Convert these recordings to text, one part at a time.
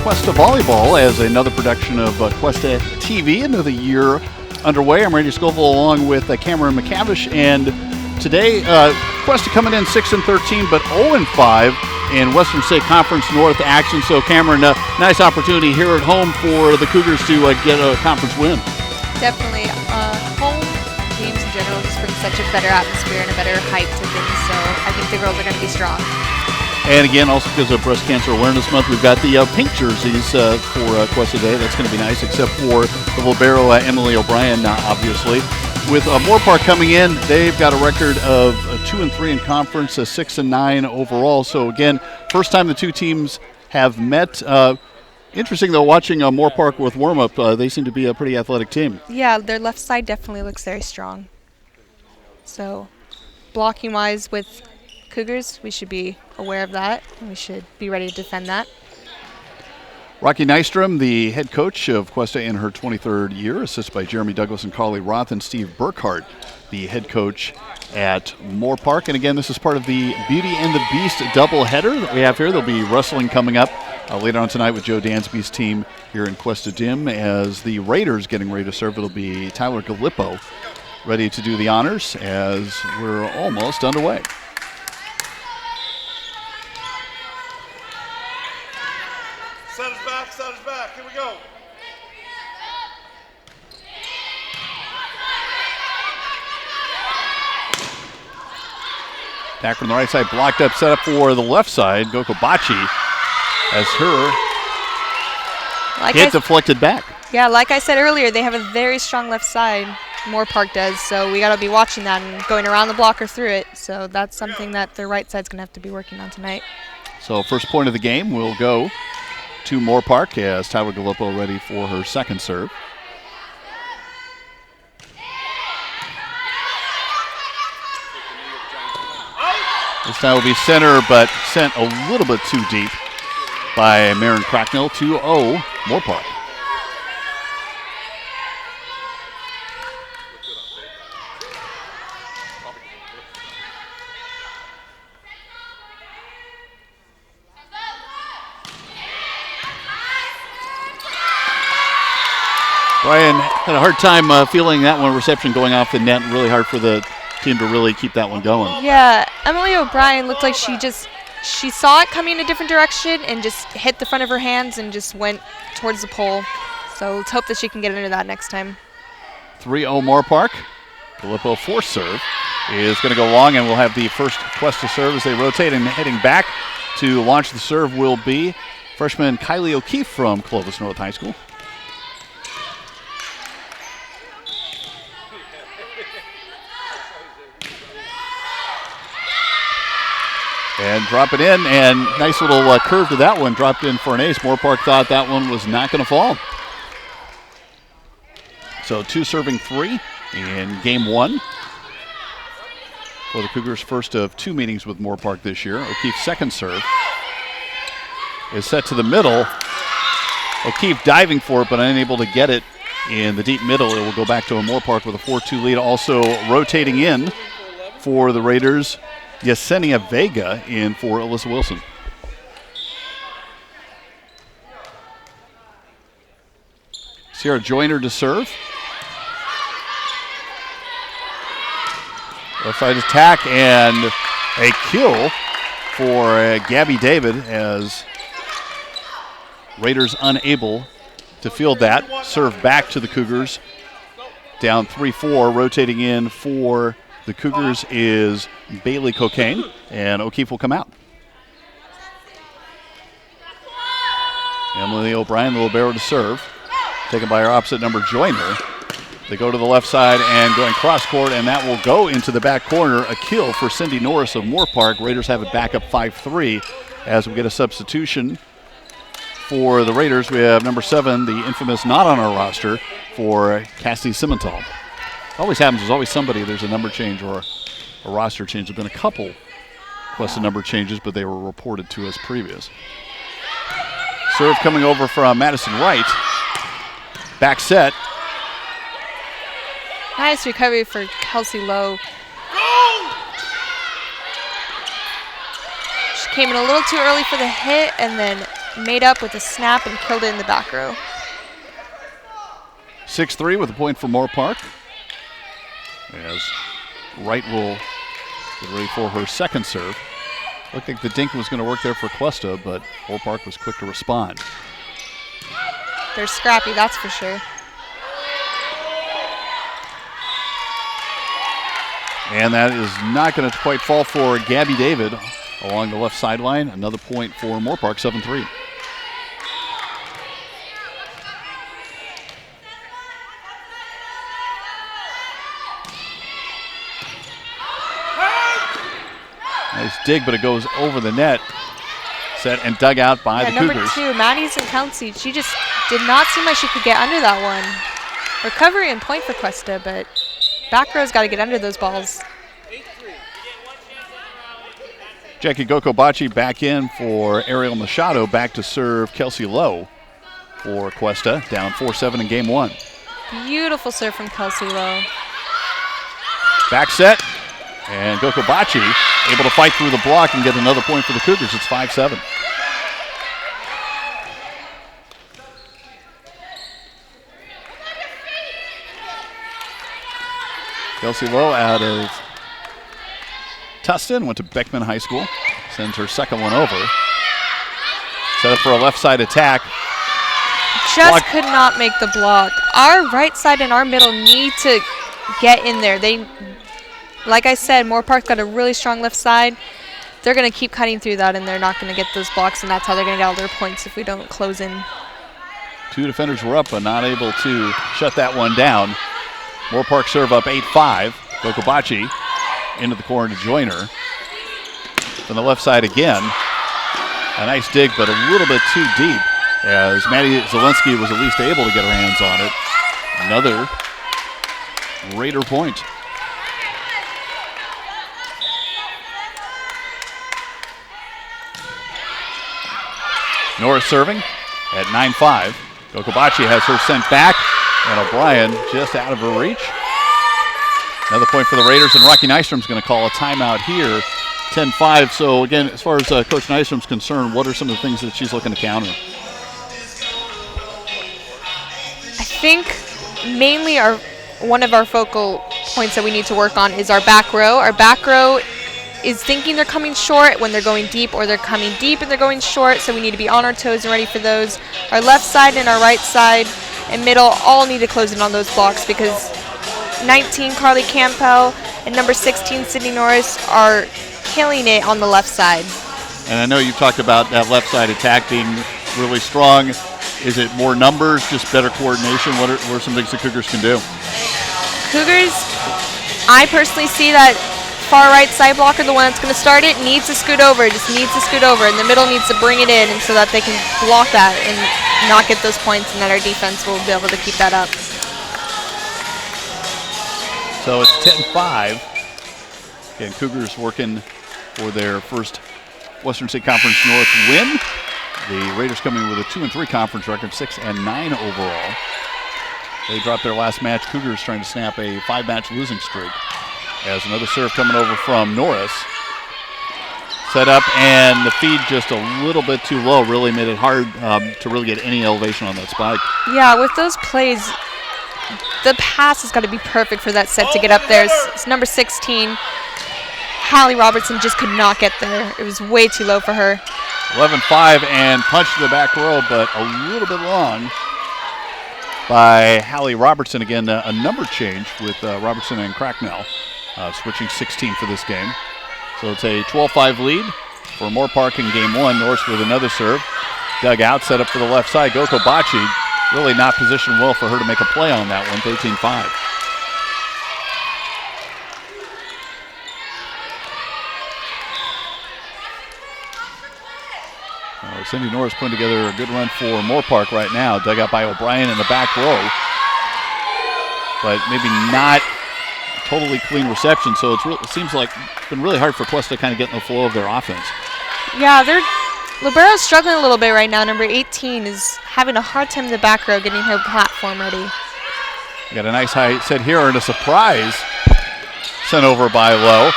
Cuesta Volleyball as another production of Cuesta TV, another year underway. I'm Randy Scoville along with Cameron MacTavish, and today Cuesta coming in 6-13 but 0-5 in Western State Conference North action. So Cameron, nice opportunity here at home for the Cougars to get a conference win. Definitely. Home games in general just bring such a better atmosphere and a better hype to things, so I think the girls are going to be strong. And again, also because of Breast Cancer Awareness Month, we've got the pink jerseys for Cuesta Day. That's going to be nice, except for the libero Emily O'Brien, obviously. With Moorpark coming in, they've got a record of 2-3 in conference, 6-9 overall. So again, first time the two teams have met. Interesting, though, watching Moorpark with warm-up, they seem to be a pretty athletic team. Yeah, their left side definitely looks very strong. So blocking-wise with Cougars, we should be aware of that. We should be ready to defend that. Rocky Nystrom, the head coach of Cuesta in her 23rd year, assisted by Jeremy Douglas and Carly Roth, and Steve Burkhart, the head coach at Moorpark. And again, this is part of the Beauty and the Beast doubleheader that we have here. There'll be wrestling coming up later on tonight with Joe Dansby's team here in Cuesta Gym. As the Raiders getting ready to serve, it'll be Tyler Gallipo ready to do the honors as we're almost underway. Set us back, here we go. Back from the right side, blocked up, set up for the left side. Gokobachi as her hit deflected back. Yeah, like I said earlier, they have a very strong left side. Moorpark does, so we got to be watching that and going around the block or through it. So that's something that their right side's going to have to be working on tonight. So first point of the game will go to Moorpark as Tyler Gallipo ready for her second serve. This time will be center, but sent a little bit too deep by Maren Cracknell. 2-0 Moorpark. Brian had a hard time feeling that one reception going off the net. Really hard for the team to really keep that one going. Yeah, Emily O'Brien looked like she saw it coming in a different direction and just hit the front of her hands and just went towards the pole. So let's hope that she can get into that next time. 3-0 Moorpark. Gallipo force serve is going to go long, and we'll have the first Cuesta serve as they rotate, and heading back to launch the serve will be freshman Kylie O'Keefe from Clovis North High School. And drop it in, and nice little curve to that one. Dropped in for an ace. Moorpark thought that one was not going to fall. So 2 serving 3 in game 1 for the Cougars' first of 2 meetings with Moorpark this year. O'Keefe's second serve is set to the middle. O'Keefe diving for it, but unable to get it in the deep middle. It will go back to a Moorpark with a 4-2 lead. Also rotating in for the Raiders, Yesenia Vega in for Alyssa Wilson. Sierra Joyner to serve. Left side attack and a kill for Gabby David as Raiders unable to field that. Serve back to the Cougars. Down 3-4, rotating in for the Cougars is Bailey Cocaine, and O'Keefe will come out. Emily O'Brien, the libero to serve, taken by our opposite number, Joyner. They go to the left side and going cross court, and that will go into the back corner. A kill for Cindy Norris of Moorpark. Raiders have it back up 5-3 as we get a substitution for the Raiders. We have number 7, the infamous not on our roster, for Cassie Simmenthal. Always happens. There's always somebody. There's a number change or a roster change. There's been a couple Cuesta number changes, but they were reported to us previous. Serve coming over from Madison Wright. Back set. Nice recovery for Kelsey Lowe. She came in a little too early for the hit and then made up with a snap and killed it in the back row. 6-3 with a point for Moorpark. As Wright will get ready for her second serve. Looked like the dink was going to work there for Cuesta, but Moorpark was quick to respond. They're scrappy, that's for sure. And that is not going to quite fall for Gabby David along the left sideline. Another point for Moorpark, 7-3. Nice dig, but it goes over the net. Set and dug out by the Cougars. Number 2, Madison Kelsey. She just did not seem like she could get under that one. Recovery and point for Cuesta, but back row's got to get under those balls. Jackie Gokobachi back in for Ariel Machado. Back to serve Kelsey Lowe for Cuesta. Down 4-7 in game 1. Beautiful serve from Kelsey Lowe. Back set. And Gokobachi able to fight through the block and get another point for the Cougars. It's 5-7. Kelsey Lowe out of Tustin, went to Beckman High School. Sends her second one over. Set up for a left side attack. Just block. Could not make the block. Our right side and our middle need to get in there. Like I said, Moorpark's got a really strong left side. They're going to keep cutting through that, and they're not going to get those blocks, and that's how they're going to get all their points if we don't close in. 2 defenders were up, but not able to shut that one down. Moorpark serve up 8-5. Gokobachi into the corner to join her. From the left side again. A nice dig, but a little bit too deep, as Maddie Zielinski was at least able to get her hands on it. Another Raider point. Norris serving at 9-5. Gokobachi has her sent back, and O'Brien just out of her reach. Another point for the Raiders, and Rocky Nystrom's going to call a timeout here. 10-5. So again, as far as Coach Nystrom's concerned, what are some of the things that she's looking to counter? I think mainly one of our focal points that we need to work on is our back row. Our back row is thinking they're coming short when they're going deep, or they're coming deep and they're going short, so we need to be on our toes and ready for those. Our left side and our right side and middle all need to close in on those blocks, because 19 Carly Campbell and number 16 Sydney Norris are killing it on the left side. And I know you talked about that left side attack being really strong. Is it more numbers, just better coordination? What are some things the Cougars can do? Cougars, I personally see that far right side blocker, the one that's going to start it, needs to scoot over, just needs to scoot over, and the middle needs to bring it in, and so that they can block that and not get those points, and that our defense will be able to keep that up. So it's 10-5. Again, Cougars working for their first Western State Conference North win. The Raiders coming with a 2-3 conference record, 6-9 overall. They dropped their last match. Cougars trying to snap a 5-match losing streak. As another serve coming over from Norris. Set up, and the feed just a little bit too low. Really made it hard to really get any elevation on that spike. Yeah, with those plays, the pass has got to be perfect for that set to get up there. It's number 16. Hallie Robertson just could not get there. It was way too low for her. 11-5 and punch to the back row, but a little bit long by Hallie Robertson. Again, a number change with Robertson and Cracknell. Switching 16 for this game. So it's a 12-5 lead for Moorpark in game 1. Norris with another serve. Dug out, set up for the left side. Gokobachi really not positioned well for her to make a play on that one. 13-5. Cindy Norris putting together a good run for Moorpark right now. Dug out by O'Brien in the back row. But maybe not totally clean reception, so it seems like it's been really hard for Cuesta to kind of get in the flow of their offense. Yeah, Libero's struggling a little bit right now. Number 18 is having a hard time in the back row getting her platform ready. Got a nice high set here, and a surprise sent over by Lowe.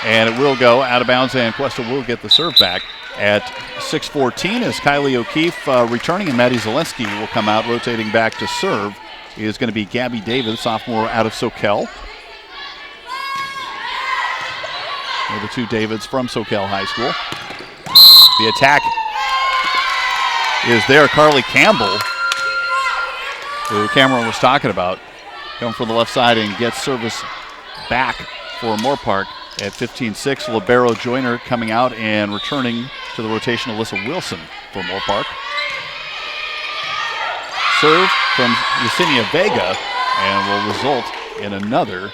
and it will go out of bounds, and Cuesta will get the serve back at 6:14 as Kylie O'Keefe returning, and Maddie Zielinski will come out. Rotating back to serve is going to be Gabby Davis, sophomore out of Soquel. They're the two Davids from Soquel High School. The attack is there. Carly Campbell, who Cameron was talking about, coming from the left side and gets service back for Moorpark at 15-6. Libero Joyner coming out and returning to the rotation, Alyssa Wilson for Moorpark. Serve from Yesenia Vega and will result in another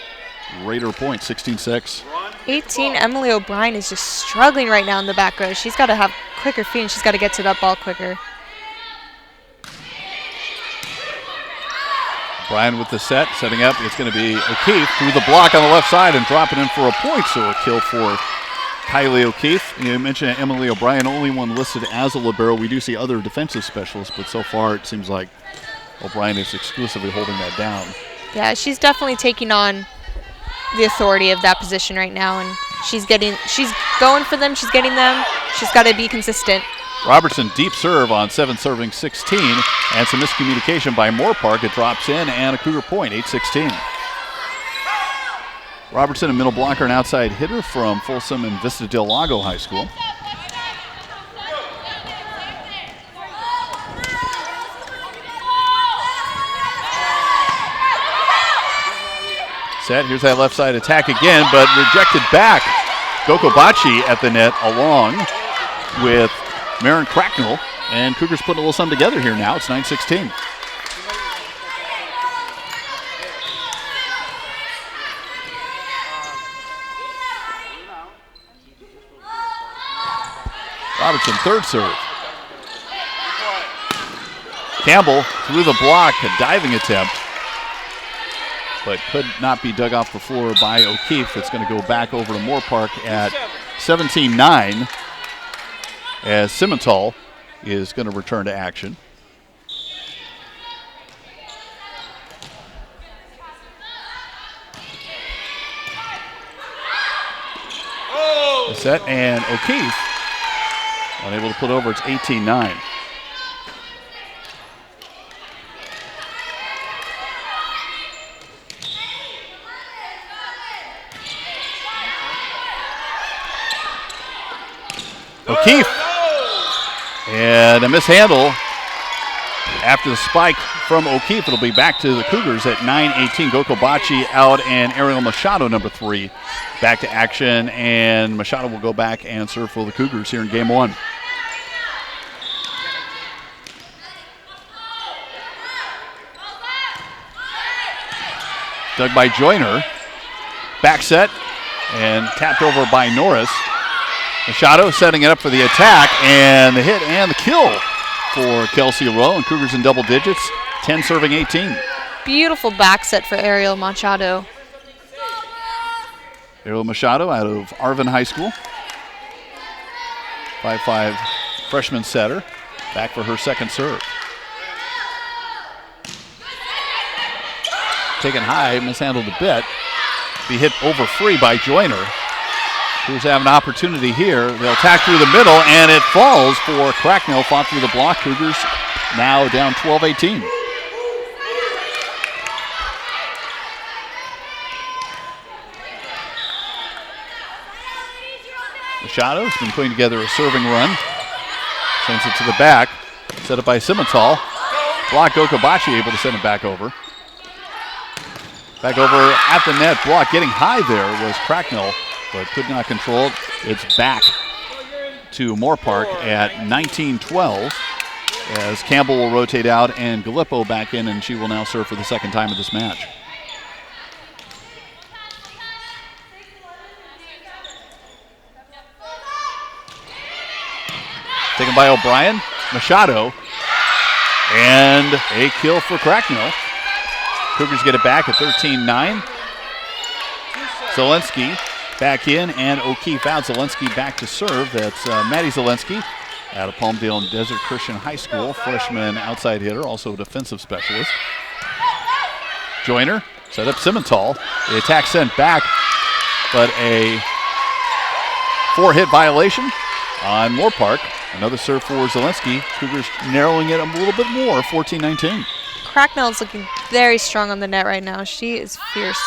Raider point, 16-6. 18, Emily O'Brien is just struggling right now in the back row. She's got to have quicker feet, and she's got to get to that ball quicker. O'Brien with the set, setting up. It's going to be O'Keefe through the block on the left side and dropping in for a point, so a kill for Kylie O'Keefe. You mentioned Emily O'Brien, only one listed as a libero. We do see other defensive specialists, but so far it seems like O'Brien is exclusively holding that down. Yeah, she's definitely taking on the authority of that position right now, and she's going for them, she's getting them. She's got to be consistent. Robertson deep serve on 7 serving 16, and some miscommunication by Moorpark. It drops in and a Cougar point, 8-16. Robertson, a middle blocker and outside hitter from Folsom and Vista Del Lago High School. Set, here's that left side attack again, but rejected back. Gokobachi at the net along with Marin Cracknell, and Cougars putting a little something together here now. It's 9-16. Robertson, third serve. Campbell through the block, a diving attempt, but could not be dug off the floor by O'Keefe. It's going to go back over to Moorpark at 17-9 as Simmental is going to return to action. The set, and O'Keefe unable to put over. It's 18-9. O'Keefe, and a mishandle after the spike from O'Keefe. It'll be back to the Cougars at 9-18. Gokobachi out, and Ariel Machado, number 3, back to action, and Machado will go back and serve for the Cougars here in game 1. Dug by Joyner, back set, and tapped over by Norris. Machado setting it up for the attack, and the hit and the kill for Kelsey Rowe, and Cougars in double digits, 10 serving 18. Beautiful back set for Ariel Machado. Ariel Machado out of Arvin High School. 5'5" freshman setter, back for her second serve. Taken high, mishandled a bit. Be hit over free by Joyner. Cougars have an opportunity here. They'll attack through the middle, and it falls for Cracknell. Fought through the block. Cougars now down 12-18. Machado's been putting together a serving run. Sends it to the back. Set up by Simmental. Block Gokobachi, able to send it back over. Back over at the net. Block getting high there was Cracknell, but could not control it. It's back to Moorpark at 19-12 as Campbell will rotate out and Gallipo back in, and she will now serve for the second time of this match. Taken by O'Brien, Machado, and a kill for Cracknell. Cougars get it back at 13-9. Zielinski back in, and O'Keefe out. Zielinski back to serve. That's Maddie Zielinski out of Palmdale and Desert Christian High School. Freshman outside hitter, also a defensive specialist. Joyner set up Simmental. The attack sent back, but a 4-hit violation on Moorpark. Another serve for Zielinski. Cougars narrowing it a little bit more, 14-19. Cracknell's looking very strong on the net right now. She is fierce.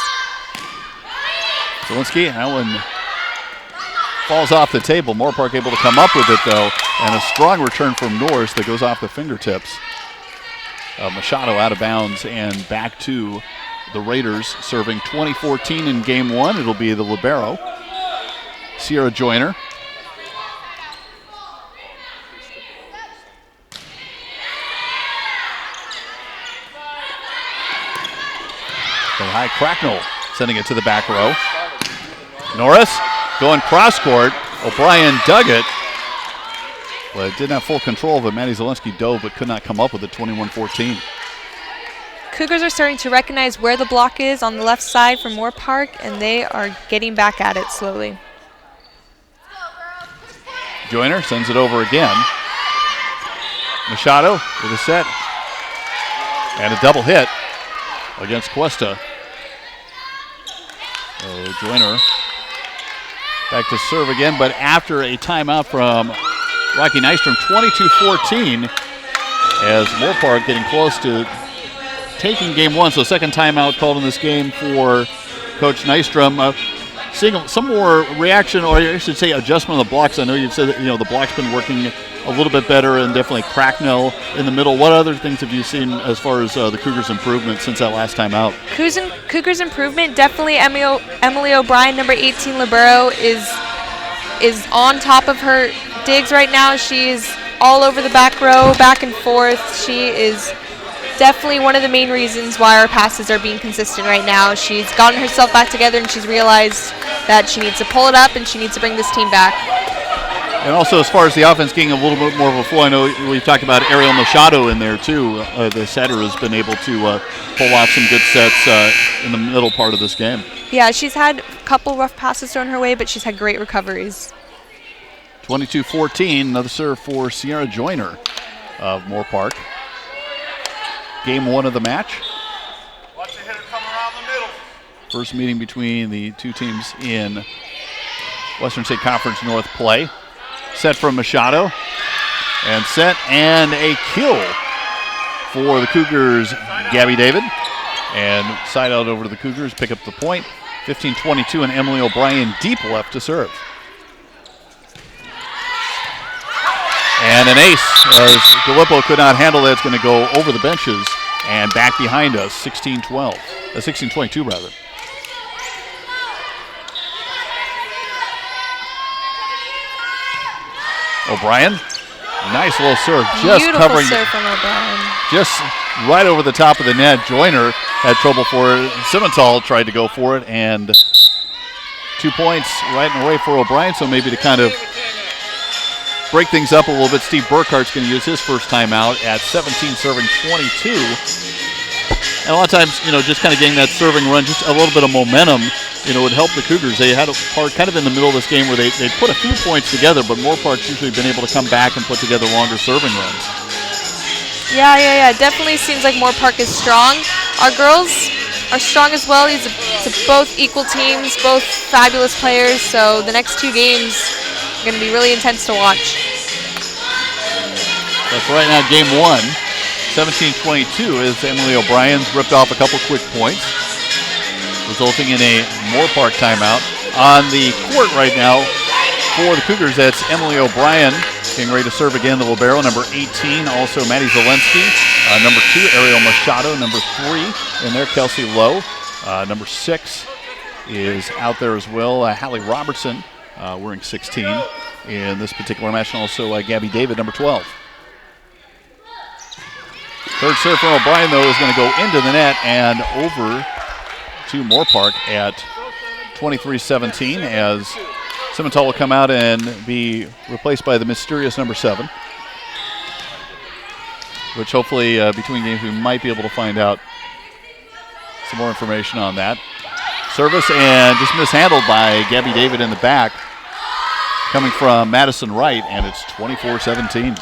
Zielinski, that one falls off the table. Moorpark able to come up with it, though, and a strong return from Norris that goes off the fingertips. Machado out of bounds and back to the Raiders, serving 20-14 in game one. It'll be the libero, Sierra Joyner. High Cracknell sending it to the back row. Norris going cross court. O'Brien dug it, but didn't have full control of it. Maddie Zielinski dove but could not come up with it, 21-14. Cougars are starting to recognize where the block is on the left side from Moorpark, and they are getting back at it slowly. Joyner sends it over again. Machado with a set and a double hit against Cuesta. Joyner back to serve again, but after a timeout from Rocky Nystrom, 22-14, as Moorpark getting close to taking game one. So second timeout called in this game for Coach Nystrom. Seeing some more reaction, or I should say adjustment of the blocks. I know you've said that, the block's been working a little bit better, and definitely Cracknell in the middle. What other things have you seen as far as the Cougars' improvement since that last time out? Cougars' improvement, definitely Emily O'Brien, number 18 libero, is on top of her digs right now. She is all over the back row, back and forth. She is definitely one of the main reasons why our passes are being consistent right now. She's gotten herself back together, and she's realized that she needs to pull it up and she needs to bring this team back. And also, as far as the offense getting a little bit more of a flow, I know we've talked about Ariel Machado in there too. The setter has been able to pull off some good sets in the middle part of this game. Yeah, she's had a couple rough passes thrown her way, but she's had great recoveries. 22-14, another serve for Sierra Joyner of Moorpark. Game one of the match. Watch the hitter come around the middle. First meeting between the two teams in Western State Conference North play. Set from Machado, and set and a kill for the Cougars, Gabby David. And side out over to the Cougars, pick up the point. 15-22, and Emily O'Brien deep left to serve. And an ace, as Gallipo could not handle that. It's going to go over the benches and back behind us, 16-22 rather. O'Brien, nice little serve, just Beautiful covering, serve from O'Brien. just right over the top of the net. Joyner had trouble for it. Simmenthal tried to go for it, and 2 points right in the way for O'Brien. So maybe to kind of break things up a little bit, Steve Burkhart's going to use his first timeout at 17, serving 22. And a lot of times, just kind of getting that serving run, just a little bit of momentum, would help the Cougars. They had a part kind of in the middle of this game where they put a few points together, but Moorpark's usually been able to come back and put together longer serving runs. Yeah. Definitely seems like Moorpark is strong. Our girls are strong as well. These are both equal teams, both fabulous players. So the next two games are going to be really intense to watch. That's right now, game one. 17-22 as Emily O'Brien's ripped off a couple quick points, resulting in a Moorpark timeout. On the court right now for the Cougars, that's Emily O'Brien getting ready to serve again, the libero, number 18. Also Maddie Zielinski, number 2, Ariel Machado, number 3 in there, Kelsey Lowe. Number 6 is out there as well, Hallie Robertson, wearing 16 in this particular match, and also Gabby David, number 12. Third serve from O'Brien, though, is going to go into the net and over to Moorpark at 23-17 as Simmenthal will come out and be replaced by the mysterious number 7, which hopefully between games we might be able to find out some more information on that. Service and just mishandled by Gabby David in the back, coming from Madison Wright, and it's 24-17.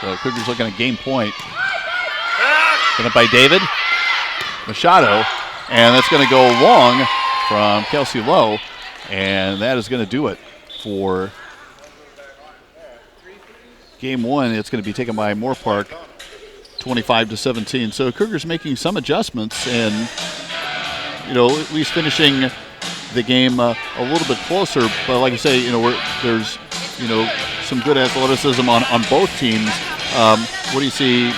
So Cougars looking at game point Picked up by David. Machado. And that's going to go long from Kelsey Lowe. And that is going to do it for game one. It's going to be taken by Moorpark, 25-17. So Cougars making some adjustments and, at least finishing the game a little bit closer. But like I say, there's, some good athleticism on both teams. What do you see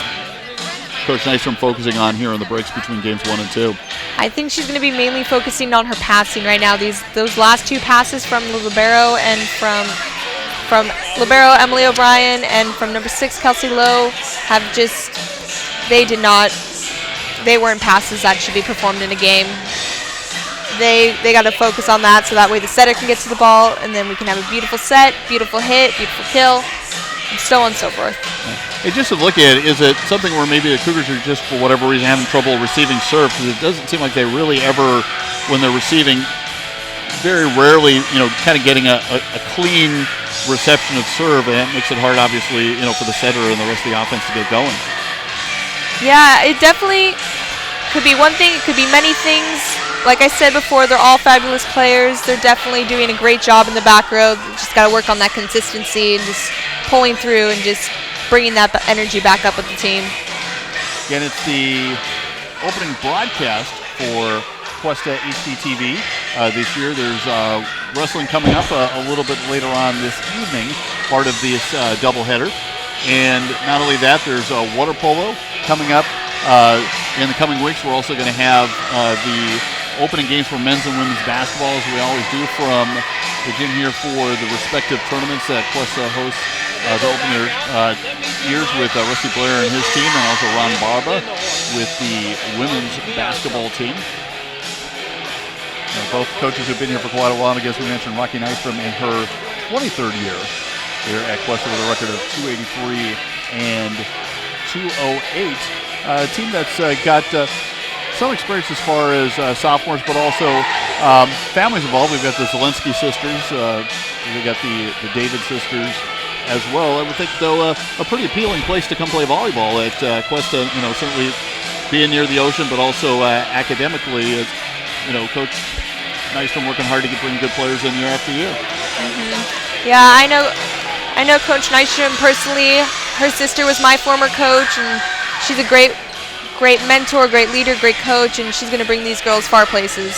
Coach Nystrom focusing on here on the breaks between games 1 and 2? I think she's going to be mainly focusing on her passing right now. Those last two passes from the libero and from libero Emily O'Brien and from number 6 Kelsey Lowe have they weren't passes that should be performed in a game. They got to focus on that so that way the setter can get to the ball and then we can have a beautiful set, beautiful hit, beautiful kill, and so on and so forth. Hey, just to look at it, is it something where maybe the Cougars are just, for whatever reason, having trouble receiving serve? Because it doesn't seem like they really ever, when they're receiving, very rarely, kind of getting a clean reception of serve, and that makes it hard, obviously, for the setter and the rest of the offense to get going. Yeah, it definitely could be one thing. It could be many things. Like I said before, they're all fabulous players. They're definitely doing a great job in the back row. Just got to work on that consistency and just pulling through and just bringing that energy back up with the team. Again, it's the opening broadcast for Cuesta HDTV this year. There's wrestling coming up a little bit later on this evening, part of this doubleheader. And not only that, there's water polo coming up in the coming weeks. We're also going to have the opening games for men's and women's basketball, as we always do, from the gym here for the respective tournaments that Cuesta hosts. They'll open their ears with Rusty Blair and his team, and also Ron Barba with the women's basketball team. Both coaches have been here for quite a while. I guess we mentioned Rocky Nystrom in her 23rd year here at Cuesta with a record of 283 and 208. A team that's got some experience as far as sophomores, but also families involved. We've got the Zelensky sisters. We've got the David sisters as well. I would think, though, a pretty appealing place to come play volleyball at Cuesta. Certainly being near the ocean, but also academically, Coach Nystrom working hard to bring good players in year after year. Mm-hmm. Yeah, I know Coach Nystrom personally. Her sister was my former coach, and she's a great mentor, great leader, great coach, and she's going to bring these girls far places.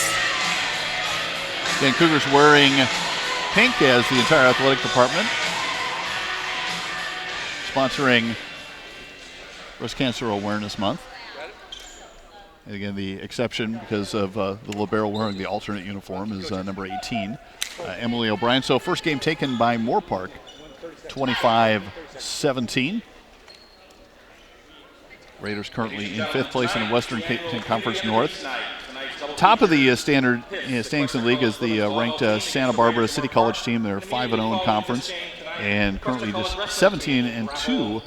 Then Cougars wearing pink as the entire athletic department, sponsoring Breast Cancer Awareness Month. And again, the exception, because of the libero wearing the alternate uniform, is number 18, Emily O'Brien. So first game taken by Moorpark, 25-17. Raiders currently in 5th place in the Western Conference North. Top of the standings in the league is the ranked Santa Barbara City College team. They're 5-0 in conference and currently just 17-2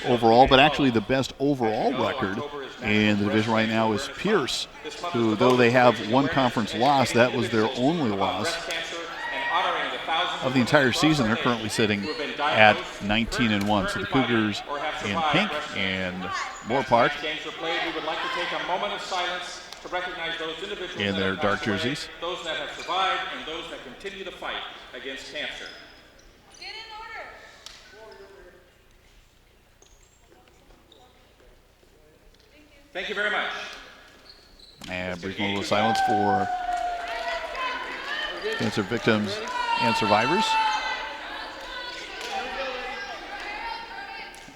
overall, but actually the best overall record in the division right now is Pierce, who, though they have one conference loss, that was their only loss of the entire season. They're currently sitting at 19-1. So the Cougars in pink and Moorpark in their dark jerseys. Those that have survived and those that continue to fight against cancer. Thank you very much. And brief moment of silence for cancer victims and survivors.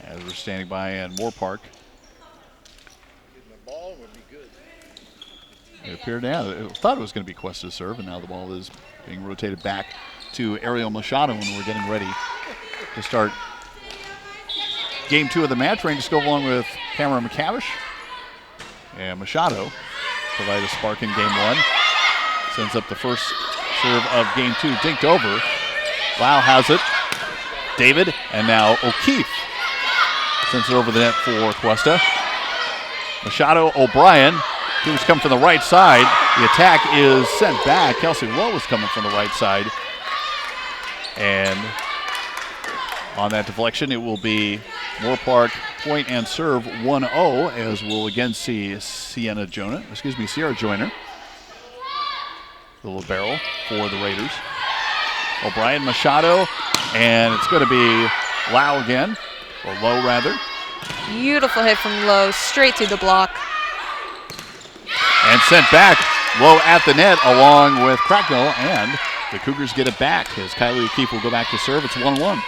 As we're standing by in Moorpark. It appeared now, I thought it was going to be Cuesta serve, and now the ball is being rotated back to Ariel Machado when we're getting ready to start game 2 of the match. Rangers go along with Cameron MacTavish. And Machado provided a spark in game 1. Sends up the first serve of game 2, dinked over. Lau has it. David, and now O'Keefe sends it over the net for Cuesta. Machado, O'Brien. He was coming from the right side. The attack is sent back. Kelsey Lowe was coming from the right side. And On that deflection, it will be Moorpark point and serve 1-0, as we'll again see Sierra Joyner. The little barrel for the Raiders. O'Brien, Machado, and it's going to be Lowe again, or Lowe rather. Beautiful hit from Lowe, straight through the block. And sent back, Lowe at the net along with Cracknell, and the Cougars get it back as Kylie O'Keefe will go back to serve. It's 1-1.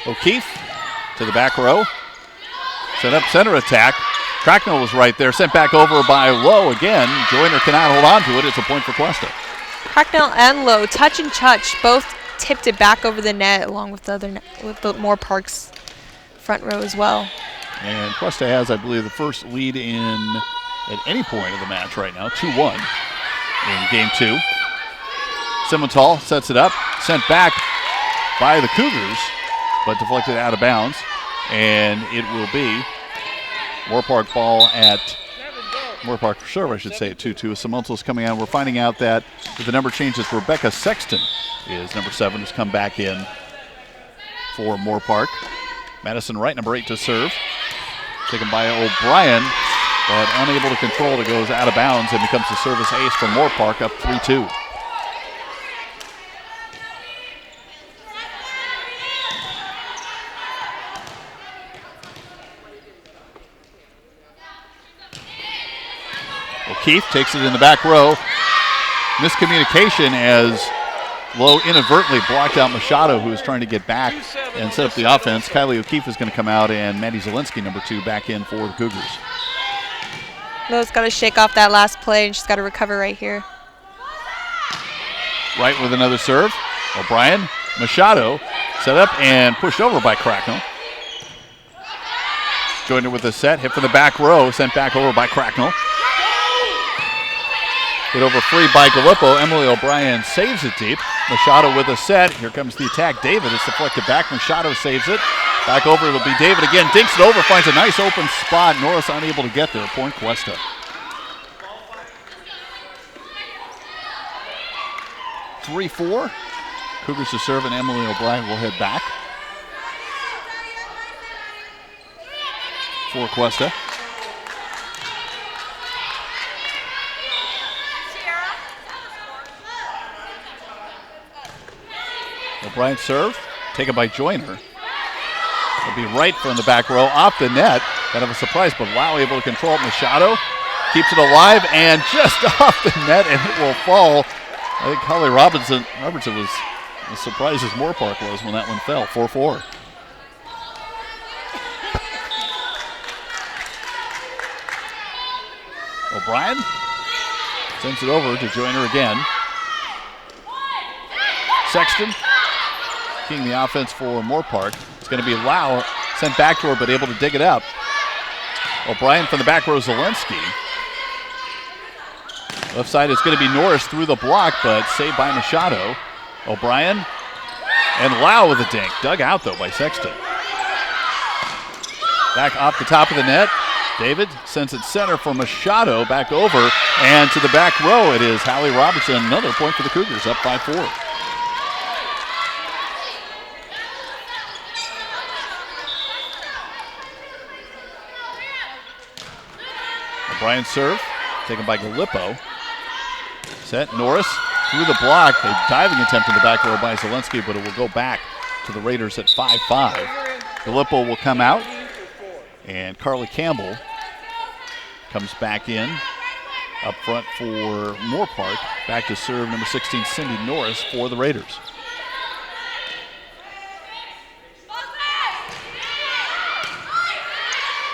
O'Keefe to the back row. Set up center attack. Cracknell was right there. Sent back over by Lowe again. Joyner cannot hold on to it. It's a point for Cuesta. Cracknell and Lowe, touch and touch, both tipped it back over the net along with the Moorpark's front row as well. And Cuesta has, I believe, the first lead at any point of the match right now, 2-1 in game 2. Simmental sets it up, sent back by the Cougars, but deflected out of bounds. And it will be Moorpark ball at Moorpark serve, I should say, at 2-2. Simmental's coming on. We're finding out that with the number changes, Rebecca Sexton is number 7, who's come back in for Moorpark. Madison Wright, number 8, to serve. Taken by O'Brien, but unable to control it. It goes out of bounds and becomes the service ace for Moorpark, up 3-2. O'Keefe takes it in the back row. Miscommunication as Lowe inadvertently blocked out Machado, who was trying to get back and set up the offense. Kylie O'Keefe is going to come out, and Maddie Zielinski, number 2, back in for the Cougars. Lowe's got to shake off that last play, and she's got to recover right here. Wright with another serve. O'Brien, Machado, set up and pushed over by Cracknell. Joyner with a set, hit from the back row, sent back over by Cracknell. Hit over free by Gallipo. Emily O'Brien saves it deep. Machado with a set. Here comes the attack. David is deflected back. Machado saves it. Back over, it'll be David again. Dinks it over, finds a nice open spot. Norris unable to get there. Point Cuesta. (3-4). Cougars to serve, and Emily O'Brien will head back for Cuesta. O'Brien serve, taken by Joyner. It'll be Wright from the back row, off the net. Kind of a surprise, but Lau able to control it. Machado keeps it alive and just off the net, and it will fall. I think Holly Robertson was as surprised as Moorpark was when that one fell. 4-4. O'Brien sends it over to Joyner again. Sexton king the offense for Moorpark. It's going to be Lau, sent back to her, but able to dig it up. O'Brien from the back row, Zielinski. Left side is going to be Norris through the block, but saved by Machado. O'Brien and Lau with a dink. Dug out, though, by Sexton. Back off the top of the net. David sends it center for Machado, back over, and to the back row it is Hallie Robertson. Another point for the Cougars, up 5-4. O'Brien serve, taken by Gallipo. Set, Norris through the block. A diving attempt in the back row by Zielinski, but it will go back to the Raiders at 5-5. Gallipo will come out, and Carly Campbell comes back in up front for Moorpark. Back to serve number 16, Cindy Norris, for the Raiders.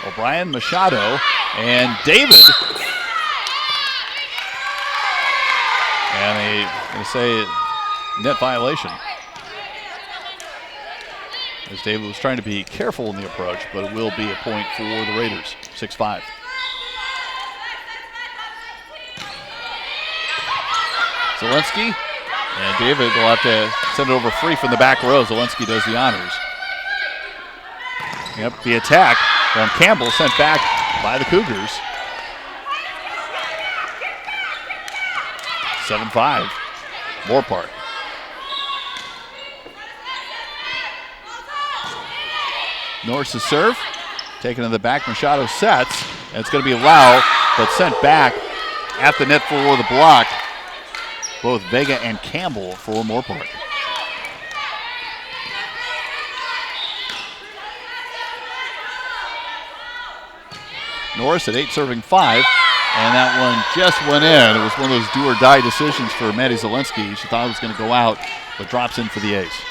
O'Brien, Machado, and David. And I'm going to say net violation, as David was trying to be careful in the approach, but it will be a point for the Raiders, 6-5. Zielinski, and David will have to send it over free from the back row. Zielinski does the honors. Yep, the attack from Campbell, sent back by the Cougars. 7-5. Moorpark. Norris's serve. Taken to the back. Machado sets. And it's going to be Lau, but sent back at the net for the block. Both Vega and Campbell for Moorpark. Norris at 8, serving 5. And that one just went in. It was one of those do or die decisions for Maddie Zielinski. She thought it was going to go out, but drops in for the ace.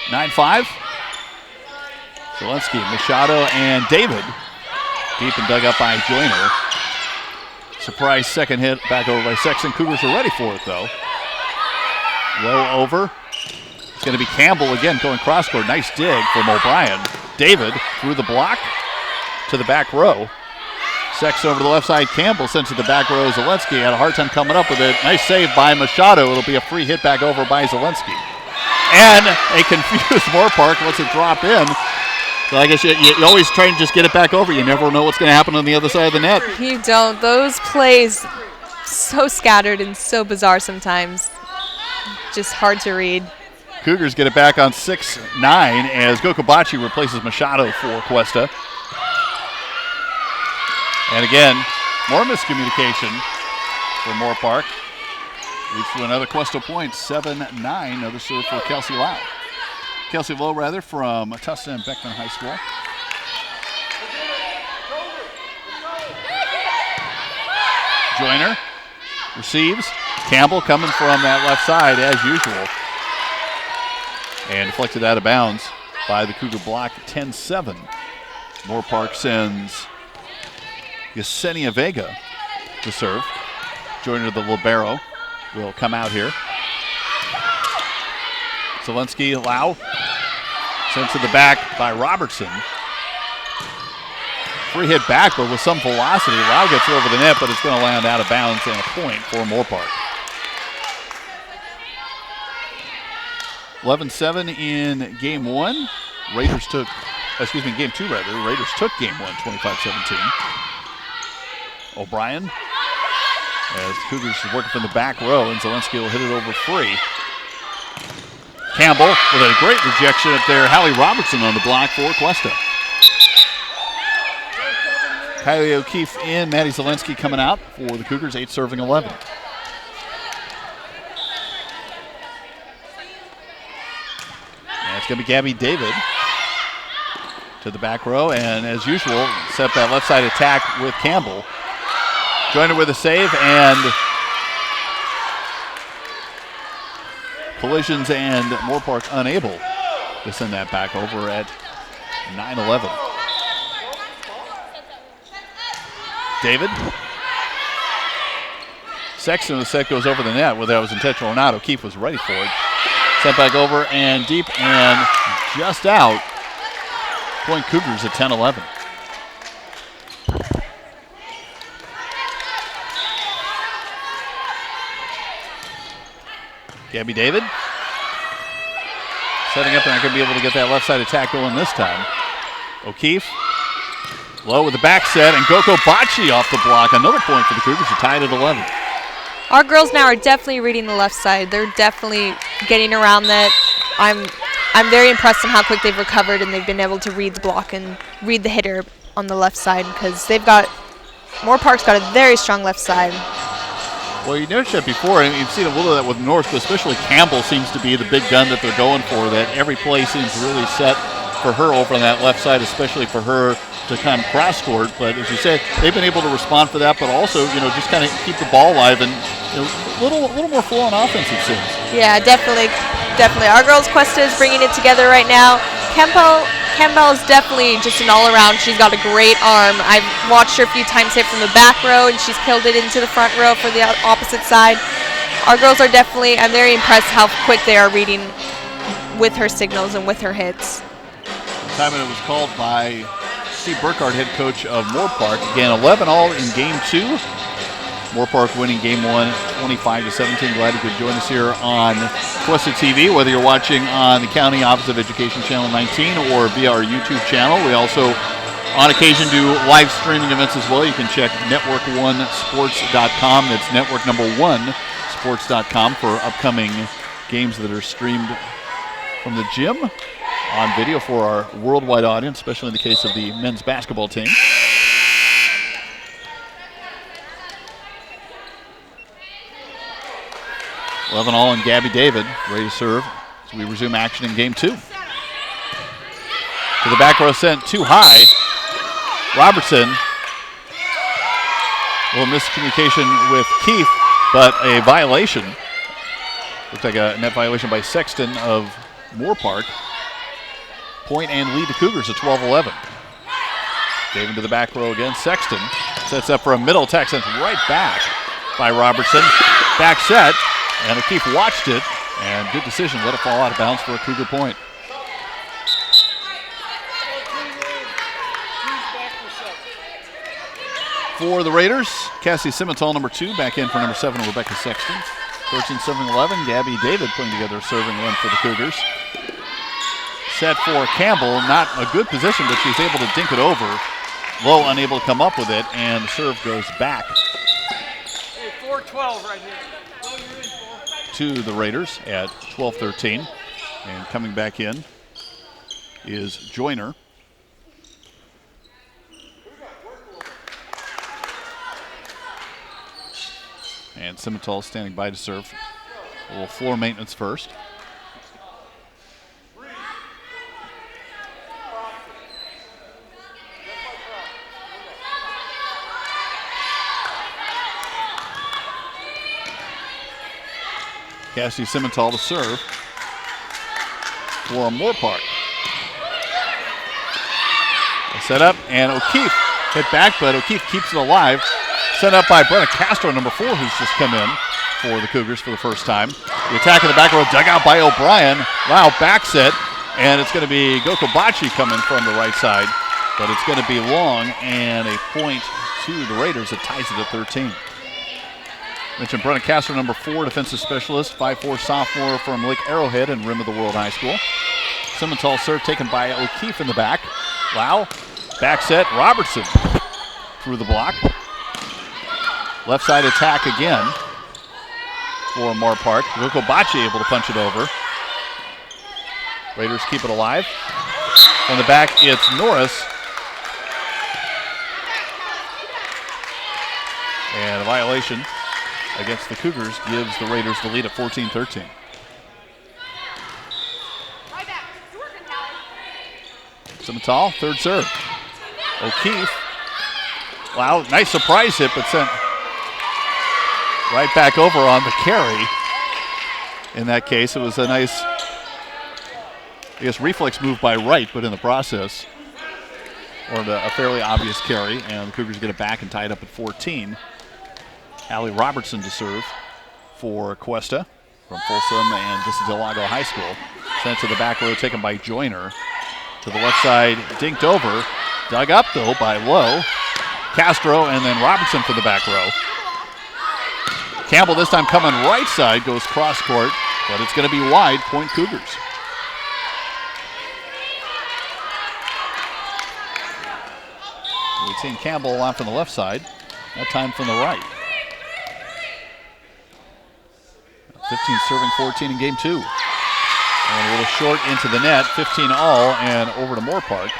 (9-5). Zielinski, Machado, and David. Deep and dug up by Joyner. Surprise second hit back over by Sexton. Cougars are ready for it, though. Low over. It's going to be Campbell again going cross court. Nice dig from O'Brien. David through the block to the back row. Sexton over to the left side. Campbell sent to the back row. Zielinski had a hard time coming up with it. Nice save by Machado. It'll be a free hit back over by Zielinski. And a confused Moorpark lets it drop in. So I guess you always try and just get it back over. You never know what's going to happen on the other side of the net. You don't. Those plays so scattered and so bizarre sometimes. Just hard to read. Cougars get it back on 6-9 as Gokobachi replaces Machado for Cuesta. And again, more miscommunication for Moorpark. Leads to another Cuesta point, 7-9. Another serve for Kelsey Lowe. Kelsey Lowe, from Tussa and Beckman High School. Joyner receives. Campbell coming from that left side as usual. And deflected out of bounds by the Cougar block, 10-7. Moorpark sends Yesenia Vega to serve. Joyner, the libero, will come out here. Zielinski, Lau, sent to the back by Robertson. Free hit back, but with some velocity. Lau gets it over the net, but it's going to land out of bounds and a point for Moorpark. 11-7 in game 1. Game 2 Raiders took game 1, 25-17. O'Brien, as Cougars is working from the back row, and Zielinski will hit it over free. Campbell with a great rejection up there. Hallie Robertson on the block for Cuesta. Kylie O'Keefe in, Maddie Zielinski coming out for the Cougars, 8 serving 11. And it's going to be Gabby David to the back row, and as usual, set up that left side attack with Campbell. Joyner with a save, and collisions, and Moorpark unable to send that back over at 9-11. David. Sexton, the set goes over the net, whether that was intentional or not. O'Keefe was ready for it. Sent back over and deep and just out. Point Cougars at 10-11. Gabby David setting up, and not going to be able to get that left side attack going this time. O'Keefe low with the back set, and Gokobachi off the block. Another point for the Cougars, are tied at 11. Our girls now are definitely reading the left side. They're definitely getting around that. I'm very impressed on how quick they've recovered, and they've been able to read the block and read the hitter on the left side, because Moorpark's got a very strong left side. Well, you noticed that before, and you've seen a little of that with North, but especially Campbell seems to be the big gun that they're going for, that every play seems really set for her over on that left side, especially for her to kind of cross court. But as you said, they've been able to respond for that, but also, just kind of keep the ball alive and a little more flow on offense, it seems. Yeah, definitely. Our girls' Cuesta is bringing it together right now. Campbell is definitely just an all-around. She's got a great arm. I've watched her a few times hit from the back row, and she's killed it into the front row for the opposite side. Our girls are definitely, I'm very impressed how quick they are reading with her signals and with her hits. Time it was called by Steve Burkhardt, head coach of Moorpark. Again, 11 all in game 2. Moorpark winning game one, 25-17. Glad you could join us here on Cuesta TV, whether you're watching on the County Office of Education Channel 19 or via our YouTube channel. We also, on occasion, do live streaming events as well. You can check network1sports.com. That's network number 1sports.com for upcoming games that are streamed from the gym on video for our worldwide audience, especially in the case of the men's basketball team. 11 all, and Gabby David ready to serve as we resume action in game two. To the back row, sent too high. Robertson, a little miscommunication with Keith, but a violation. Looks like a net violation by Sexton of Moorpark. Point and lead to Cougars at 12-11. David to the back row again. Sexton sets up for a middle attack, sent right back by Robertson. Back set. And O'Keefe watched it, and good decision. Let it fall out of bounds for a Cougar point. For the Raiders, Cassie Simmental, number 2, back in for number 7, Rebecca Sexton. 13-7-11, Gabby David putting together a serving run for the Cougars. Set for Campbell, not a good position, but she's able to dink it over. Lowe unable to come up with it, and the serve goes back. Hey, 4-12 right here. To the Raiders at 12-13. And coming back in is Joyner. And Simmental standing by to serve. A little floor maintenance first. Cassie Simmental to serve for Moorpark. Set up, and O'Keefe hit back, but O'Keefe keeps it alive. Set up by Brenna Castro, number 4, who's just come in for the Cougars for the first time. The attack in the back row, dug out by O'Brien. Wow, back set, and it's going to be Gokobachi coming from the right side, but it's going to be long, and a point to the Raiders that ties it at 13. Mentioned Brenna Castro, number 4, defensive specialist, 5'4" sophomore from Lake Arrowhead and Rim of the World High School. Simmental serve taken by O'Keefe in the back. Wow, back set, Robertson through the block. Left side attack again for Moorpark. Gokobachi able to punch it over. Raiders keep it alive. From the back, it's Norris. And a violation against the Cougars gives the Raiders the lead at 14-13. Simmental, third serve. O'Keefe. Wow, nice surprise hit, but sent right back over on the carry. In that case, it was a nice, I guess, reflex move by Wright, but in the process, or a fairly obvious carry, and the Cougars get it back and tie it up at 14. Allie Robertson to serve for Cuesta from Folsom and this is Delago High School. Sent to the back row, taken by Joyner. To the left side, dinked over. Dug up, though, by Lowe. Castro, and then Robertson for the back row. Campbell this time coming right side, goes cross court, but it's going to be wide, point Cougars. We've seen Campbell off on the left side, that time from the right. 15 serving 14 in game 2. And a little short into the net, 15 all, and over to Moorpark.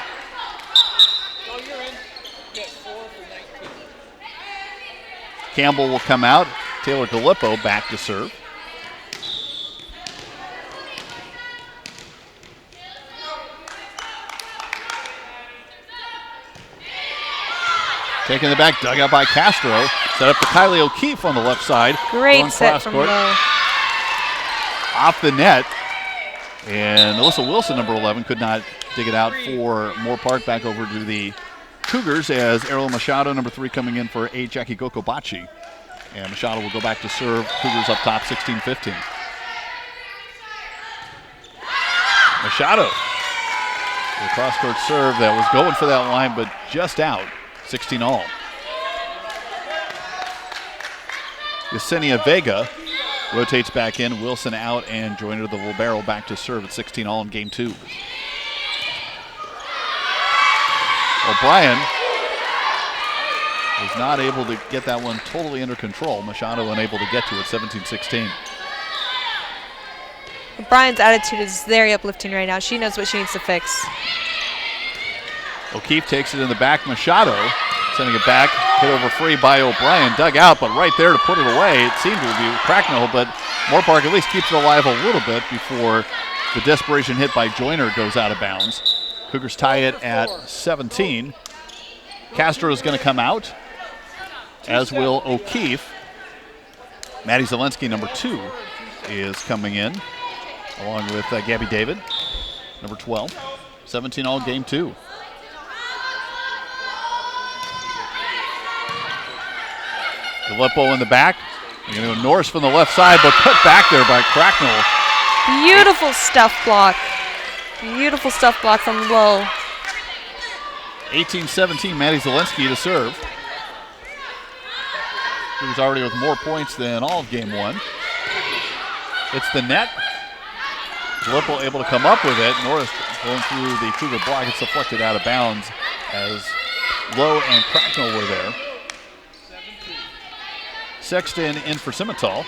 Campbell will come out. Taylor Gallipo back to serve. Taking the back, dug out by Castro. Set up to Kylie O'Keefe on the left side. Great set from Lowe. Off the net. And Alyssa Wilson, number 11, could not dig it out for Moorpark. Back over to the Cougars as Errol Machado, number 3, coming in for Jackie Gokobachi. And Machado will go back to serve. Cougars up top, 16-15. Machado. The cross-court serve that was going for that line, but just out, 16 all. Yesenia Vega rotates back in. Wilson out, and Joyner, the libero, back to serve at 16 all in game 2. O'Brien was not able to get that one totally under control. Machado unable to get to it, 17-16. O'Brien's attitude is very uplifting right now. She knows what she needs to fix. O'Keefe takes it in the back. Machado sending it back. Hit over free by O'Brien. Dug out, but right there to put it away. It seemed to be Cracknell, but Moorpark at least keeps it alive a little bit before the desperation hit by Joyner goes out of bounds. Cougars tie it at 17. Castro is going to come out, as will O'Keefe. Maddie Zelensky, number 2, is coming in, along with Gabby David, number 12. 17 all game 2. Filippo in the back. You're going to go Norris from the left side, but put back there by Cracknell. Beautiful stuff block. Beautiful stuff block from low. 18-17, Maddie Zelensky to serve. Cougars already with more points than all of game 1. It's the net. Filippo able to come up with it. Norris going through the Cougar block. It's deflected out of bounds as Lowe and Cracknell were there. Sexton in for Simmental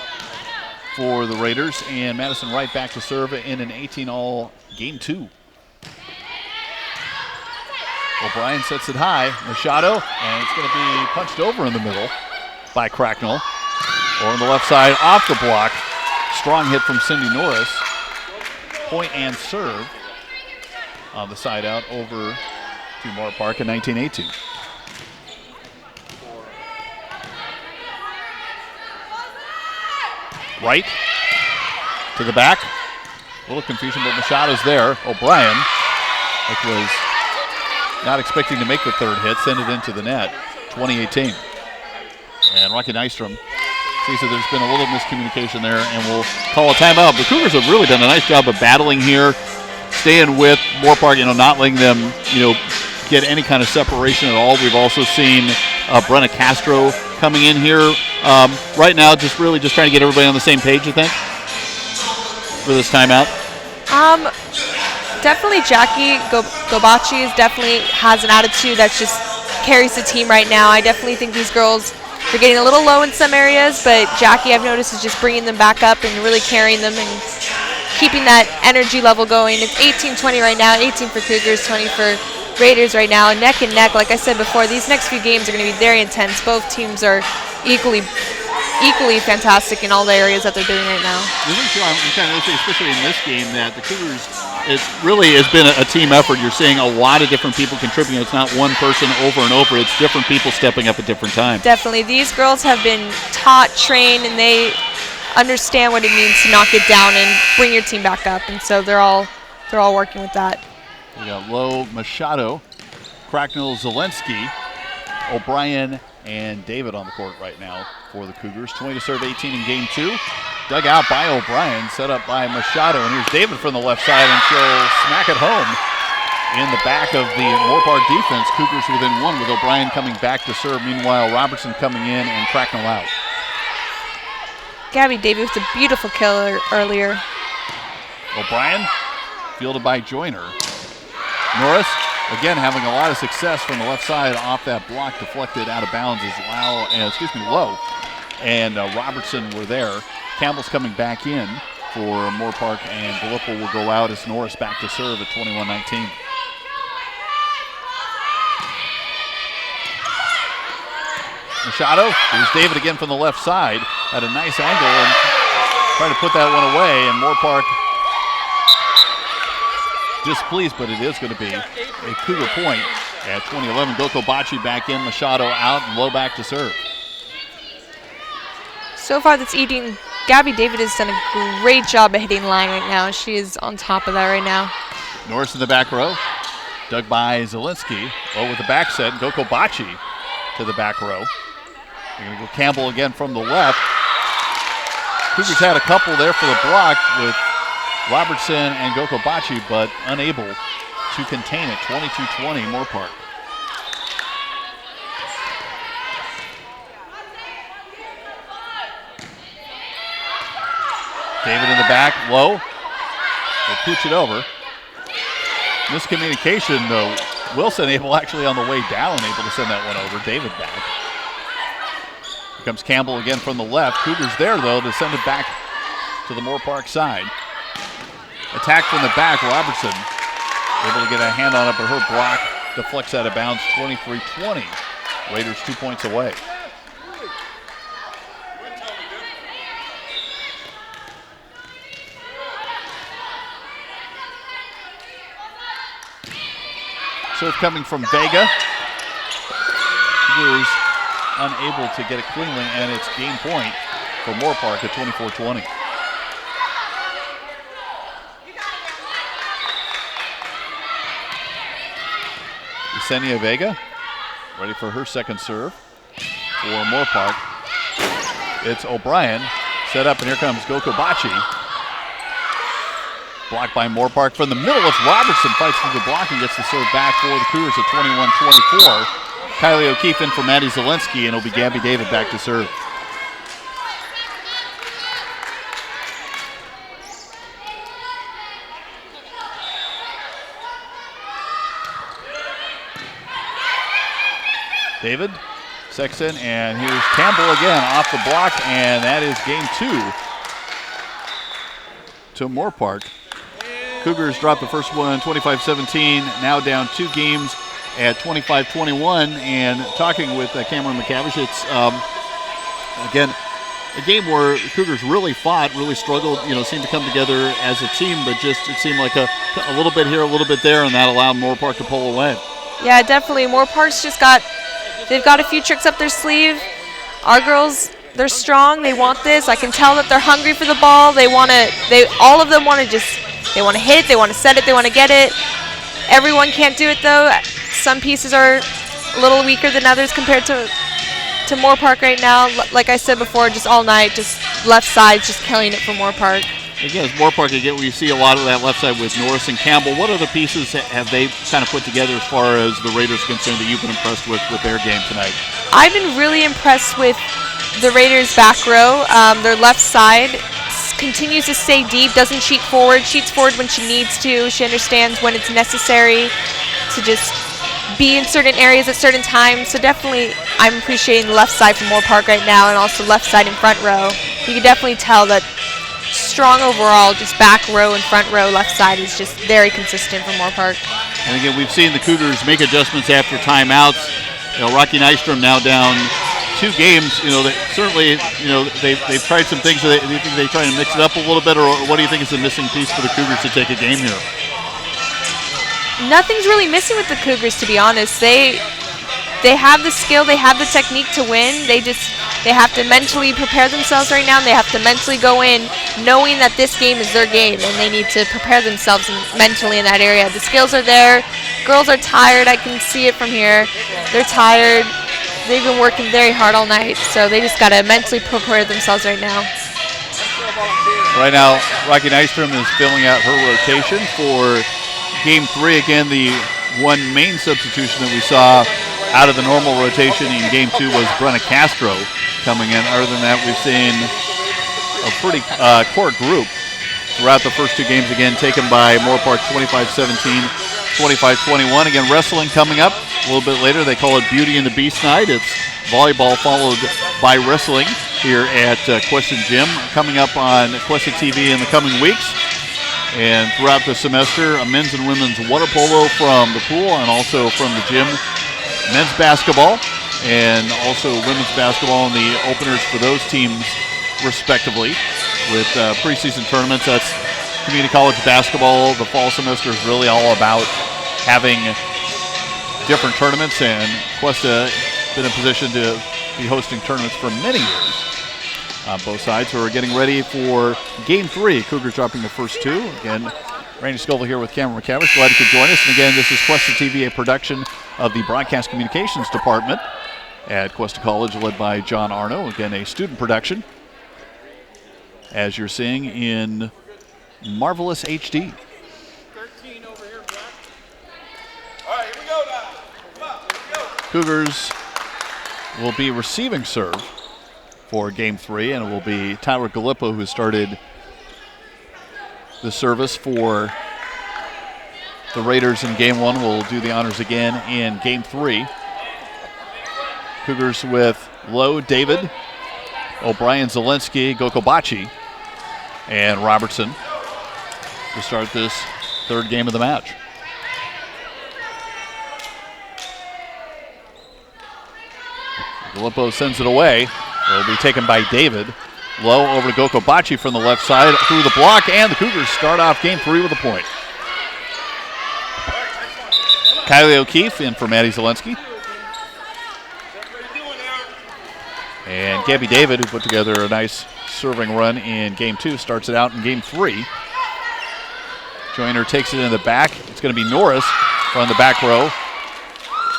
for the Raiders, and Madison Wright back to serve in an 18-all game 2. O'Brien sets it high. Machado, and it's going to be punched over in the middle by Cracknell. Or on the left side, off the block. Strong hit from Cindy Norris. Point and serve on the side out over to Moorpark in 19-18. Right to the back. A little confusion, but Machado's there. O'Brien, which was not expecting to make the third hit, send it into the net. 20-18. And Rocky Nystrom sees that there's been a little miscommunication there and will call a timeout. The Cougars have really done a nice job of battling here, staying with Moorpark, not letting them, get any kind of separation at all. We've also seen Brenna Castro coming in here right now, just trying to get everybody on the same page, I think, for this timeout. Definitely Jackie Gobachi definitely has an attitude that just carries the team right now. I definitely think these girls are getting a little low in some areas, but Jackie, I've noticed, is just bringing them back up and really carrying them and keeping that energy level going. It's 18-20 right now, 18 for Cougars, 20 for Raiders right now, neck and neck. Like I said before, these next few games are going to be very intense. Both teams are equally fantastic in all the areas that they're doing right now. I'm kind of noticing, especially in this game, that the Cougars, it really has been a team effort. You're seeing a lot of different people contributing. It's not one person over and over. It's different people stepping up at different times. Definitely. These girls have been taught, trained, and they understand what it means to knock it down and bring your team back up. And so they're all working with that. We got Lowe, Machado, Cracknell, Zelensky, O'Brien, and David on the court right now for the Cougars. 20 to serve, 18 in game 2. Dug out by O'Brien, set up by Machado, and here's David from the left side, and she'll smack it home in the back of the Moorpark defense. Cougars within 1 with O'Brien coming back to serve. Meanwhile, Robertson coming in and Cracknell out. Gabby David with a beautiful kill earlier. O'Brien fielded by Joyner. Norris, again, having a lot of success from the left side off that block, deflected out of bounds as Lowe and Robertson were there. Campbell's coming back in for Moorpark, and Filippo will go out as Norris back to serve at 21-19. Machado, here's David again from the left side at a nice angle and trying to put that one away, and Moorpark displeased, but it is going to be a Cougar point at 20-11. Goko Bachi back in, Machado out, and Lowe back to serve. So far this evening, Gabby David has done a great job of hitting line right now. She is on top of that right now. Norris in the back row, dug by Zelensky. Lowe with the back set, Goko Bachi to the back row. They're going to go Campbell again from the left. Cougars had a couple there for the block with Robertson and Goko Bachi, but unable to contain it. 22-20, Moorpark. David in the back, low. They pooch it over. Miscommunication, though. Wilson actually on the way down, able to send that one over. David back. Here comes Campbell again from the left. Cougars there, though, to send it back to the Moorpark side. Attack from the back, Robertson able to get a hand on it, but her block deflects out of bounds, 23-20. Raiders 2 points away. Serve coming from Vega. Cougars unable to get it cleanly, and it's game point for Moorpark at 24-20. Yesenia Vega ready for her second serve for Moorpark. It's O'Brien set up, and here comes Gokobachi. Blocked by Moorpark from the middle. It's Robertson, fights through the block and gets the serve back for the Cougars at 21-24. Kylie O'Keefe in for Maddie Zielinski, and it'll be Gabby David back to serve. David, Sexton, and here's Campbell again off the block, and that is game 2 to Moorpark. Cougars dropped the first one 25-17, now down 2 games at 25-21. And talking with Cameron MacTavish, it's again a game where Cougars really fought, really struggled, seemed to come together as a team, but just it seemed like a little bit here, a little bit there, and that allowed Moorpark to pull away. Yeah, definitely. Moorpark's They've got a few tricks up their sleeve. Our girls, they're strong. They want this. I can tell that they're hungry for the ball. All of them want to they want to hit, they want to set it, they want to get it. Everyone can't do it, though. Some pieces are a little weaker than others compared to Moorpark right now. Like I said before, just all night, just left side, just killing it for Moorpark. Again, it's Moorpark again. We see a lot of that left side with Norris and Campbell. What other pieces have they kind of put together as far as the Raiders are concerned that you've been impressed with their game tonight? I've been really impressed with the Raiders' back row. Their left side continues to stay deep, doesn't cheat forward, cheats forward when she needs to. She understands when it's necessary to just be in certain areas at certain times. So definitely I'm appreciating the left side from Moorpark right now, and also left side and front row. You can definitely tell that strong overall, just back row and front row, left side is just very consistent for Moorpark. And again, we've seen the Cougars make adjustments after timeouts. Rocky Nystrom now down 2 games. They've tried some things. Do you think they try to mix it up a little bit, or what do you think is the missing piece for the Cougars to take a game here? Nothing's really missing with the Cougars, to be honest. They have the skill, they have the technique to win. They have to mentally prepare themselves right now. They have to mentally go in knowing that this game is their game, and they need to prepare themselves mentally in that area. The skills are there. Girls are tired. I can see it from here. They're tired. They've been working very hard all night, so they just got to mentally prepare themselves right now. Right now, Rocky Nystrom is filling out her rotation for Game 3. Again, the one main substitution that we saw out of the normal rotation in Game 2 was Brenna Castro coming in. Other than that, we've seen a pretty core group throughout the first 2 games, again, taken by Moorpark 25-17, 25-21. Again, wrestling coming up a little bit later. They call it Beauty and the Beast night. It's volleyball followed by wrestling here at Cuesta Gym, coming up on Cuesta TV in the coming weeks. And throughout the semester, a men's and women's water polo from the pool and also from the gym. Men's basketball and also women's basketball, and the openers for those teams respectively with preseason tournaments. That's community college basketball. The fall semester is really all about having different tournaments, and Cuesta been in position to be hosting tournaments for many years on both sides. So we're getting ready for Game 3. Cougars dropping the first 2. Again, Randy Scoville here with Cameron MacTavish. Glad you could join us. And again, this is Cuesta TV, a production of the Broadcast Communications Department at Cuesta College, led by John Arno. Again, a student production, as you're seeing in marvelous HD. 13 over here, Jack. All right, here we go now. Come on, here we go. Cougars will be receiving serve for Game 3, and it will be Tyler Gallipo, who started the service for the Raiders in game 1 will do the honors again in game 3. Cougars with Lowe, David, O'Brien, Zelensky, Gokobachi, and Robertson to start this third game of the match. Gallipo sends it away. It will be taken by David. Low over to Gokobachi from the left side through the block, and the Cougars start off game 3 with a point. Kylie O'Keefe in for Maddie Zelensky. And Gabby David, who put together a nice serving run in game 2, starts it out in game 3. Joyner takes it in the back. It's going to be Norris from the back row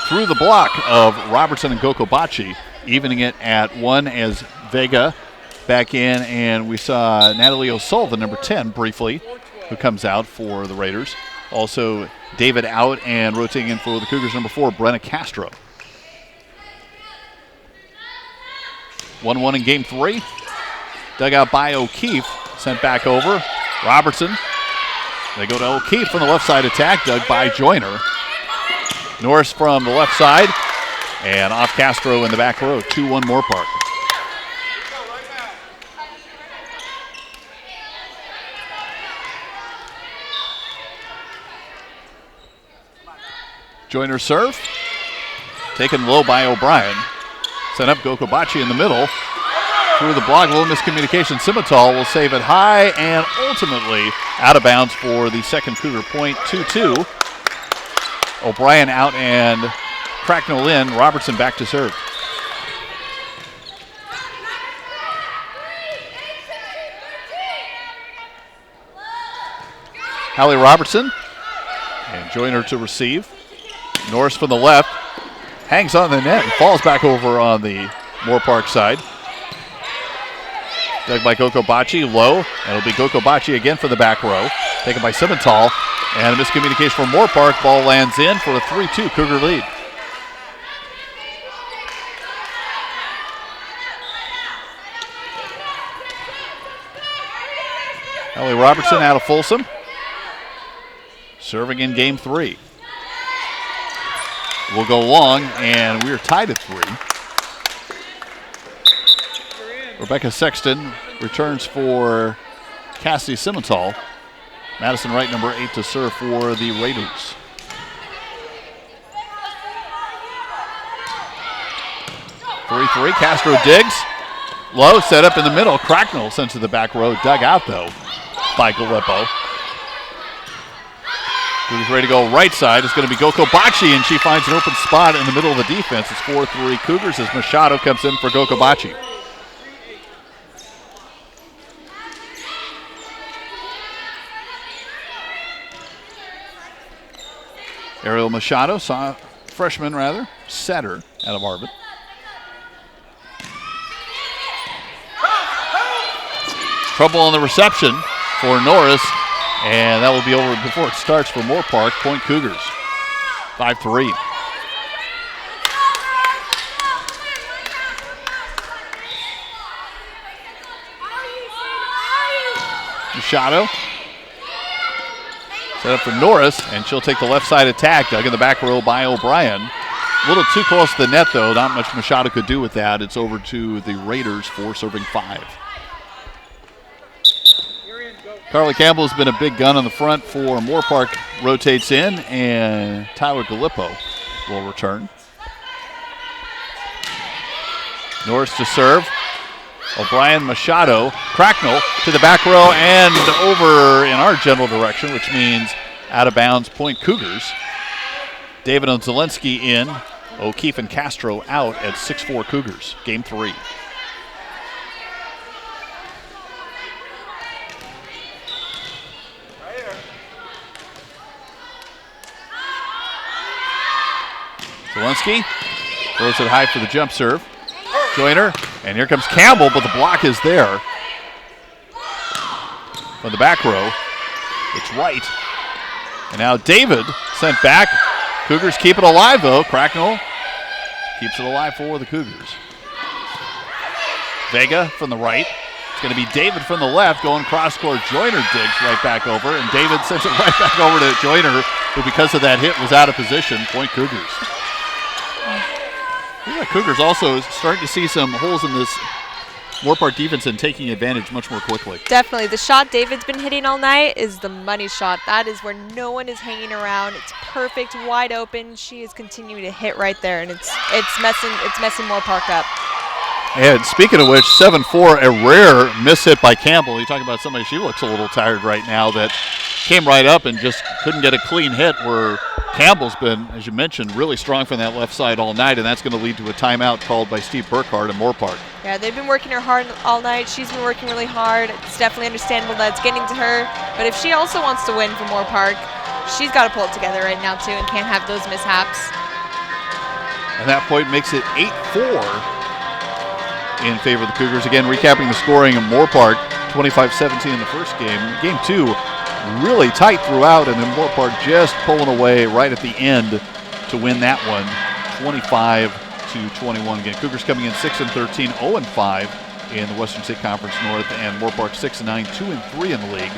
through the block of Robertson and Gokobachi, evening it at 1 as Vega back in, and we saw Natalie O'Sullivan, number 10, briefly, who comes out for the Raiders. Also, David out and rotating in for the Cougars, number 4, Brenna Castro. 1-1 in game 3. Dug out by O'Keefe, sent back over. Robertson. They go to O'Keefe from the left side attack, dug by Joyner. Norris from the left side, and off Castro in the back row. 2-1 Moorpark. Joyner serve. Taken low by O'Brien. Sent up Gokobachi in the middle. Through the block, a little miscommunication. Simmental will save it high and ultimately out of bounds for the second Cougar point. 2-2. O'Brien out and Cracknell in. Robertson back to serve. Hallie Robertson and Joyner to receive. Norris from the left. Hangs on the net and falls back over on the Moorpark side. Dug by Gokobachi, low, and it'll be Gokobachi again for the back row. Taken by Simmental, and a miscommunication from Moorpark. Ball lands in for a 3-2 Cougar lead. Hallie Robertson out of Folsom. Serving in game 3. We'll go long, and we're tied at 3. Rebecca Sexton returns for Cassidy Simmental. Madison Wright, number 8, to serve for the Raiders. Three. Castro digs. Low, set up in the middle. Cracknell sent to the back row. Dug out, though, by Gallipo. Who's ready to go right side. It's going to be Gokobachi, and she finds an open spot in the middle of the defense. It's 4-3 Cougars as Machado comes in for Gokobachi. Ariel Machado, freshman, setter out of Arbor. Trouble on the reception for Norris, and that will be over before it starts for Moorpark. Point Cougars, 5-3. Machado. Set up for Norris, and she'll take the left side attack. Dug in the back row by O'Brien. A little too close to the net, though. Not much Machado could do with that. It's over to the Raiders for serving 5. Carly Campbell has been a big gun on the front for Moorpark. Rotates in, and Tyler Gallipo will return. Norris to serve. O'Brien, Machado, Cracknell to the back row and over in our general direction, which means out of bounds, point Cougars. David and Zelensky in. O'Keefe and Castro out at 6-4 Cougars. Game 3. Zelensky throws it high for the jump serve. Joyner, and here comes Campbell, but the block is there. From the back row, it's right. And now David sent back. Cougars keep it alive, though. Cracknell keeps it alive for the Cougars. Vega from the right. It's going to be David from the left going cross-court. Joyner digs right back over, and David sends it right back over to Joyner, who because of that hit was out of position. Point Cougars. Cougars also starting to see some holes in this Moorpark defense and taking advantage much more quickly. Definitely. The shot David's been hitting all night is the money shot. That is where no one is hanging around. It's perfect, wide open. She is continuing to hit right there, and it's messing Moorpark up. And speaking of which, 7-4, a rare miss hit by Campbell. You talk about somebody, she looks a little tired right now, that came right up and just couldn't get a clean hit, where Campbell's been, as you mentioned, really strong from that left side all night, and that's going to lead to a timeout called by Steve Burkhardt at Moorpark. Yeah, they've been working her hard all night. She's been working really hard. It's definitely understandable that it's getting to her, but if she also wants to win for Moorpark, she's got to pull it together right now too and can't have those mishaps. And that point makes it 8-4 in favor of the Cougars. Again, recapping the scoring of Moorpark, 25-17 in the first game. Game 2, really tight throughout, and then Moorpark just pulling away right at the end to win that one, 25-21. Again, Cougars coming in 6-13, 0-5 in the Western State Conference North, and Moorpark 6-9, 2-3 in the league,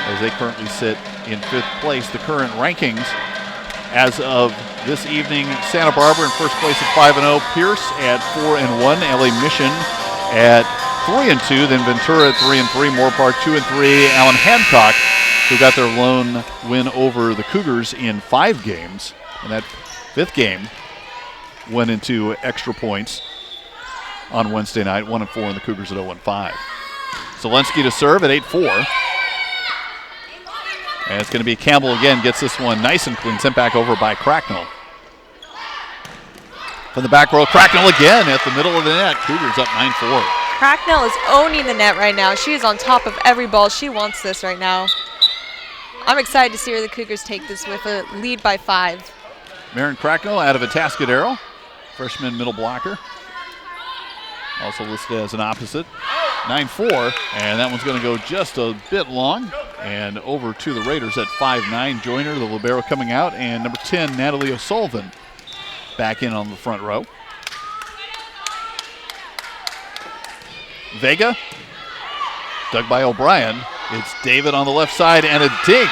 as they currently sit in 5th place. The current rankings as of this evening: Santa Barbara in first place at 5-0, Pierce at 4-1, LA Mission at 3-2, then Ventura at 3-3, Moorpark 2-3, Allen Hancock, who got their lone win over the Cougars in 5 games. And that 5th game went into extra points on Wednesday night, 1-4, and the Cougars at 0-5. Zelensky to serve at 8-4. And it's going to be Campbell again, gets this one nice and clean, sent back over by Cracknell. From the back row, Cracknell again at the middle of the net. Cougars up 9-4. Cracknell is owning the net right now. She is on top of every ball. She wants this right now. I'm excited to see where the Cougars take this with a lead by 5. Marin Cracknell out of Atascadero, freshman middle blocker. Also listed as an opposite. 9-4, and that one's going to go just a bit long. And over to the Raiders at 5-9. Joyner, the libero, coming out, and number 10, Natalie O'Sullivan, back in on the front row. Vega, dug by O'Brien. It's David on the left side, and a dink.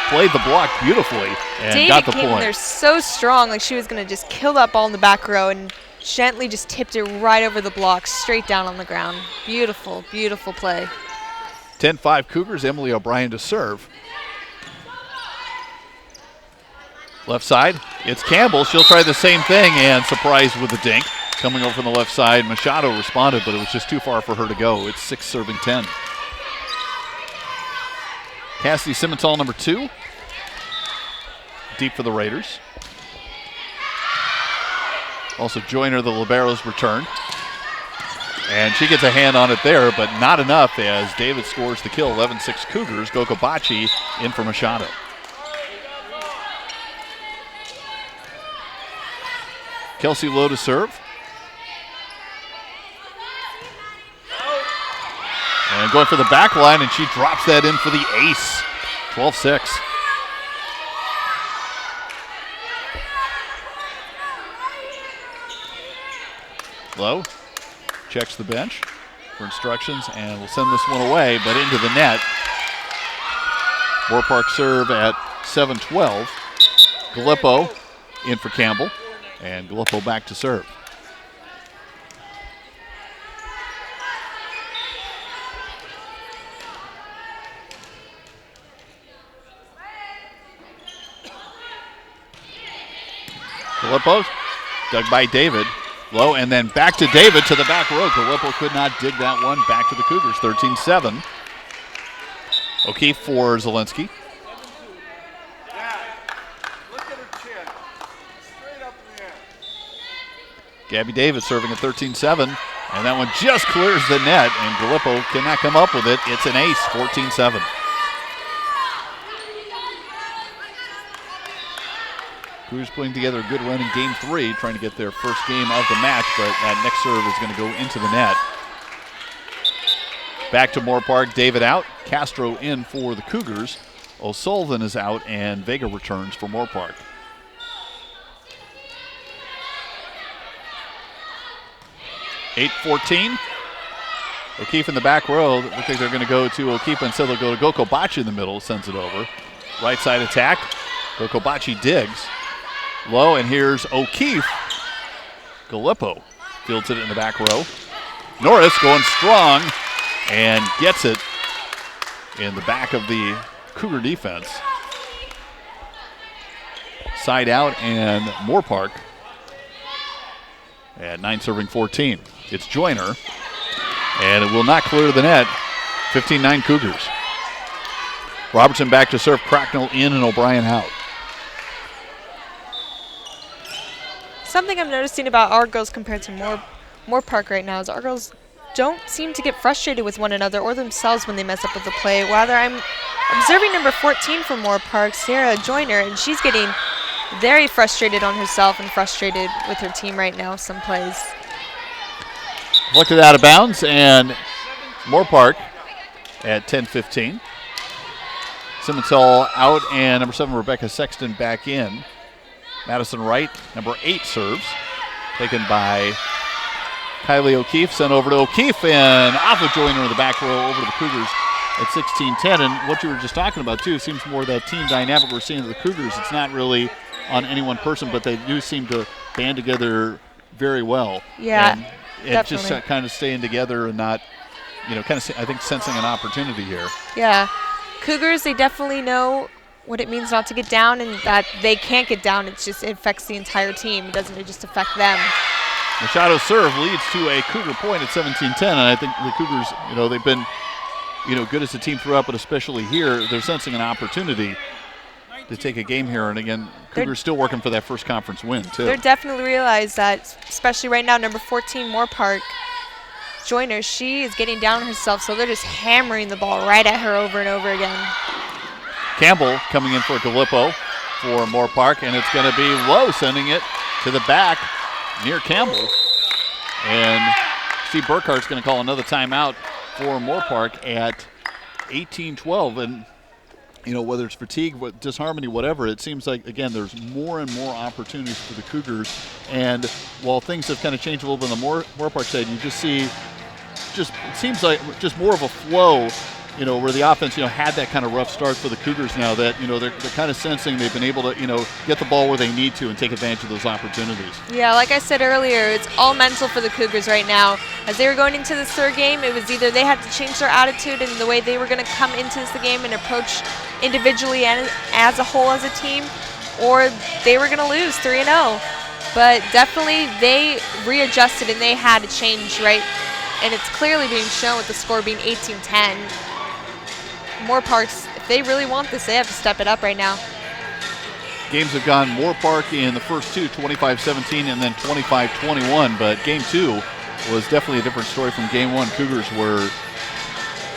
Played the block beautifully and David got the came in point. there so strong, like she was going to just kill that ball in the back row, and gently just tipped it right over the block, straight down on the ground. Beautiful, beautiful play. 10-5 Cougars, Emily O'Brien to serve. Left side, it's Campbell. She'll try the same thing and surprised with the dink. Coming over from the left side, Machado responded, but it was just too far for her to go. It's 6-10. Cassidy Simmental, number 2. Deep for the Raiders. Also Joyner, the libero's return. And she gets a hand on it there, but not enough as David scores the kill. 11-6 Cougars. Gokobachi in for Machado. Kelsey Lowe to serve. And going for the back line, and she drops that in for the ace. 12-6. Lowe checks the bench for instructions and will send this one away, but into the net. Moorpark serve at 7-12. Gallipo in for Campbell, and Gallipo back to serve. Gallipo dug by David. Low, and then back to David to the back row. Gallipo could not dig that one. Back to the Cougars, 13-7. O'Keefe for Zelensky. Look at her chin. Straight up in the air. Gabby David serving at 13-7, and that one just clears the net, and Gallipo cannot come up with it. It's an ace, 14-7. Cougars putting together a good run in Game 3, trying to get their first game of the match, but that next serve is going to go into the net. Back to Moorpark, David out, Castro in for the Cougars. O'Sullivan is out, and Vega returns for Moorpark. (8-14). O'Keefe in the back row. Looks like they're going to go to O'Keefe instead. They'll go to Gokobachi in the middle, sends it over. Right side attack. Gokobachi digs. Low, and here's O'Keefe. Gallipo fields it in the back row. Norris going strong and gets it in the back of the Cougar defense. Side out, and Moorpark at 9 serving 14. It's Joyner, and it will not clear the net. 15-9 Cougars. Robertson back to serve. Cracknell in and O'Brien out. Something I'm noticing about our girls compared to Moorpark right now is our girls don't seem to get frustrated with one another or themselves when they mess up with the play. Rather, I'm observing number 14 from Moorpark, Sarah Joyner, and she's getting very frustrated on herself and frustrated with her team right now, some plays. Looked it out of bounds, and Moorpark at 10-15. Simmental out, and number 7, Rebecca Sexton, back in. Madison Wright, number 8, serves. Taken by Kylie O'Keefe, sent over to O'Keefe, and off of Joyner in the back row over to the Cougars at 16-10. And what you were just talking about, too, seems more that team dynamic we're seeing with the Cougars. It's not really on any one person, but they do seem to band together very well. Yeah, and just kind of staying together and not, kind of, I think, sensing an opportunity here. Yeah. Cougars, they definitely know what it means not to get down, and that they can't get down. It affects the entire team. It doesn't just affect them. Machado's serve leads to a Cougar point at 17-10, and I think the Cougars, they've been, good as a team throughout, but especially here, they're sensing an opportunity to take a game here. And again, Cougars still working for that first conference win, too. They're definitely realize that, especially right now, number 14, Moorpark, Joyner, she is getting down herself, so they're just hammering the ball right at her over and over again. Campbell coming in for Gallipo for Moorpark, and it's going to be Lowe sending it to the back near Campbell. And Steve Burkhart's going to call another timeout for Moorpark at 18-12. And, whether it's fatigue, disharmony, whatever, it seems like, again, there's more and more opportunities for the Cougars. And while things have kind of changed a little bit on the Moorpark side, you just see, it seems like just more of a flow, where the offense, had that kind of rough start for the Cougars now that, they're kind of sensing they've been able to, get the ball where they need to and take advantage of those opportunities. Yeah, like I said earlier, it's all mental for the Cougars right now. As they were going into this third game, it was either they had to change their attitude and the way they were going to come into the game and approach individually and as a whole as a team, or they were going to lose 3-0. But definitely they readjusted and they had to change, right? And it's clearly being shown with the score being 18-10. Moorpark's, if they really want this, they have to step it up right now. Games have gone Moorpark in the first two, 25-17 and then 25-21, but game 2 was definitely a different story from game 1. Cougars were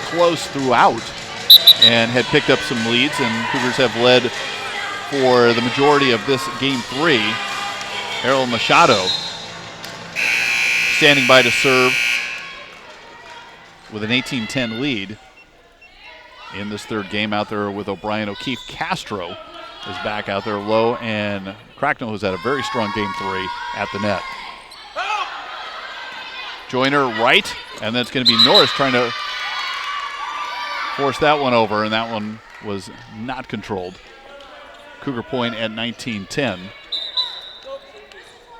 close throughout and had picked up some leads, and Cougars have led for the majority of this game 3. Errol Machado standing by to serve with an 18-10 lead in this third game out there with O'Brien. O'Keefe Castro is back out there low, and Cracknell, who's had a very strong game 3 at the net. Joyner right, and then it's going to be Norris trying to force that one over, and that one was not controlled. Cougar point at 19-10.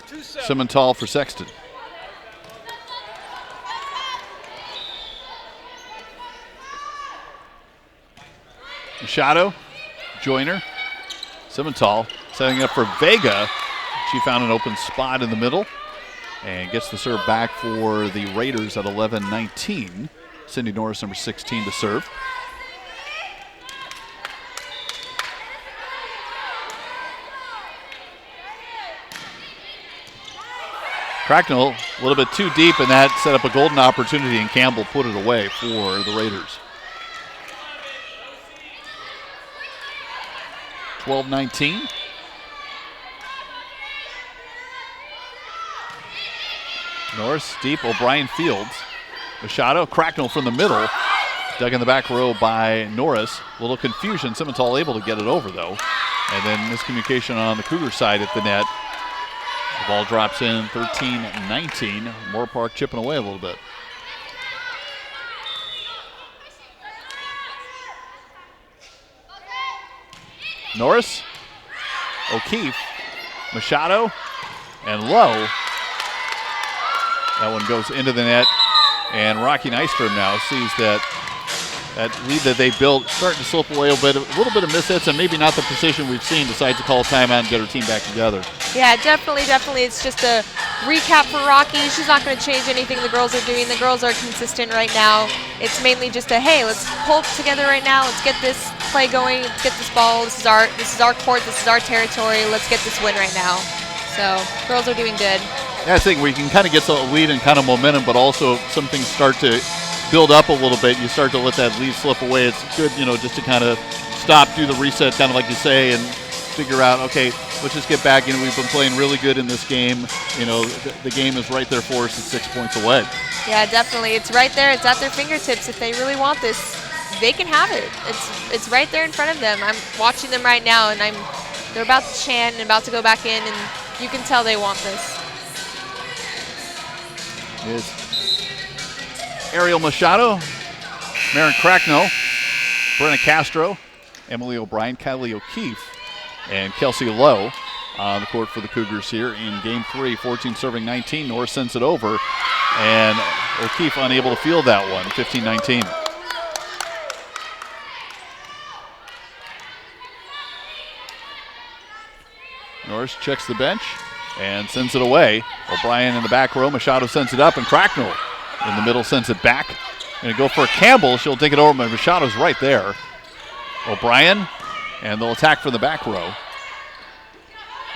Simmental for Sexton. Machado, Joyner, Simmental setting up for Vega. She found an open spot in the middle and gets the serve back for the Raiders at 11-19. Cindy Norris, number 16, to serve. Cracknell a little bit too deep, and that set up a golden opportunity, and Campbell put it away for the Raiders. 12-19. Norris deep, O'Brien fields. Machado, Cracknell from the middle. Dug in the back row by Norris. A little confusion. Simmental able to get it over, though. And then miscommunication on the Cougar side at the net. The ball drops in 13-19. Moorpark chipping away a little bit. Norris, O'Keefe, Machado, and Lowe. That one goes into the net, and Rocky Nystrom now sees that lead that they built starting to slip away a little bit of mishits, and maybe not the precision we've seen, decides to call a timeout and get her team back together. Yeah, definitely. It's just a recap for Rocky. She's not going to change anything the girls are doing. The girls are consistent right now. It's mainly just a, hey, let's pull together right now. Let's get this play going. Let's get this ball. This is our court. This is our territory. Let's get this win right now. So girls are doing good. Yeah, I think we can kind of get a lead and kind of momentum, but also some things start to build up a little bit. You start to let that lead slip away. It's good, just to kind of stop, do the reset, kind of like you say, and figure out, okay, let's just get back in. We've been playing really good in this game. The game is right there for us. It's 6 points away. Yeah, definitely. It's right there. It's at their fingertips. If they really want this, they can have it. It's right there in front of them. I'm watching them right now, and they're about to chant and about to go back in, and you can tell they want this. It's Ariel Machado, Marin Cracknell, Brenna Castro, Emily O'Brien, Kylie O'Keefe, and Kelsey Lowe on the court for the Cougars here in Game 3. 14 serving 19. Norris sends it over, and O'Keefe unable to field that one. 15-19. Norris checks the bench and sends it away. O'Brien in the back row. Machado sends it up, and Cracknell in the middle sends it back. Going to go for Campbell. She'll take it over, but Machado's right there. O'Brien, and they'll attack from the back row.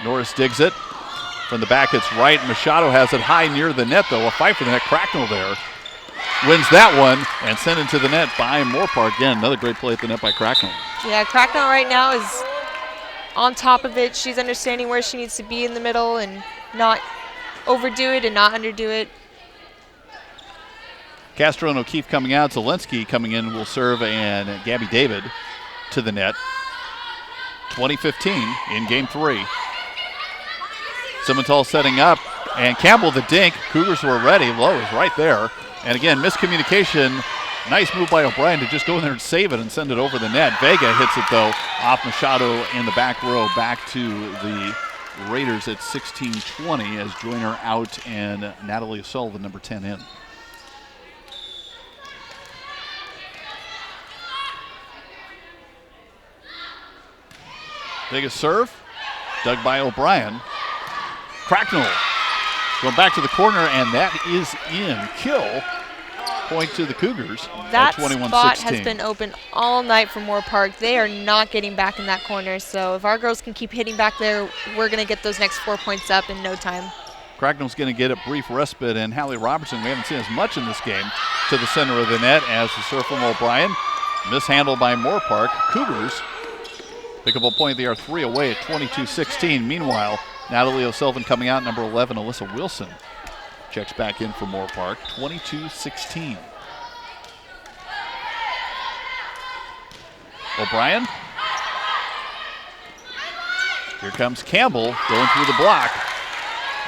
Norris digs it. From the back, it's right. Machado has it high near the net, though. A fight for the net. Cracknell there wins that one and sent it to the net by Moorpark. Again, another great play at the net by Cracknell. Yeah, Cracknell right now is on top of it. She's understanding where she needs to be in the middle and not overdo it and not underdo it. Castro and O'Keefe coming out. Zelensky coming in will serve, and Gabby David to the net. 20-15 in Game 3. Simmental setting up, and Campbell the dink. Cougars were ready. Lowe is right there. And again, miscommunication. Nice move by O'Brien to just go in there and save it and send it over the net. Vega hits it, though, off Machado in the back row. Back to the Raiders at 16-20 as Joyner out and Natalie Sullivan, number 10, in. Biggest serve, dug by O'Brien. Cracknell going back to the corner, and that is in. Kill. Point to the Cougars. That at 21-16. spot has been open all night for Moorpark. They are not getting back in that corner. So if our girls can keep hitting back there, we're going to get those next 4 points up in no time. Cracknell's going to get a brief respite, and Hallie Robertson, we haven't seen as much in this game, to the center of the net as the serve from O'Brien. Mishandled by Moorpark. Cougars pick up a point. They are 3 away at 22-16. Meanwhile, Natalie O'Sullivan coming out, number 11, Alyssa Wilson, checks back in for Moorpark. 22-16. O'Brien. Here comes Campbell going through the block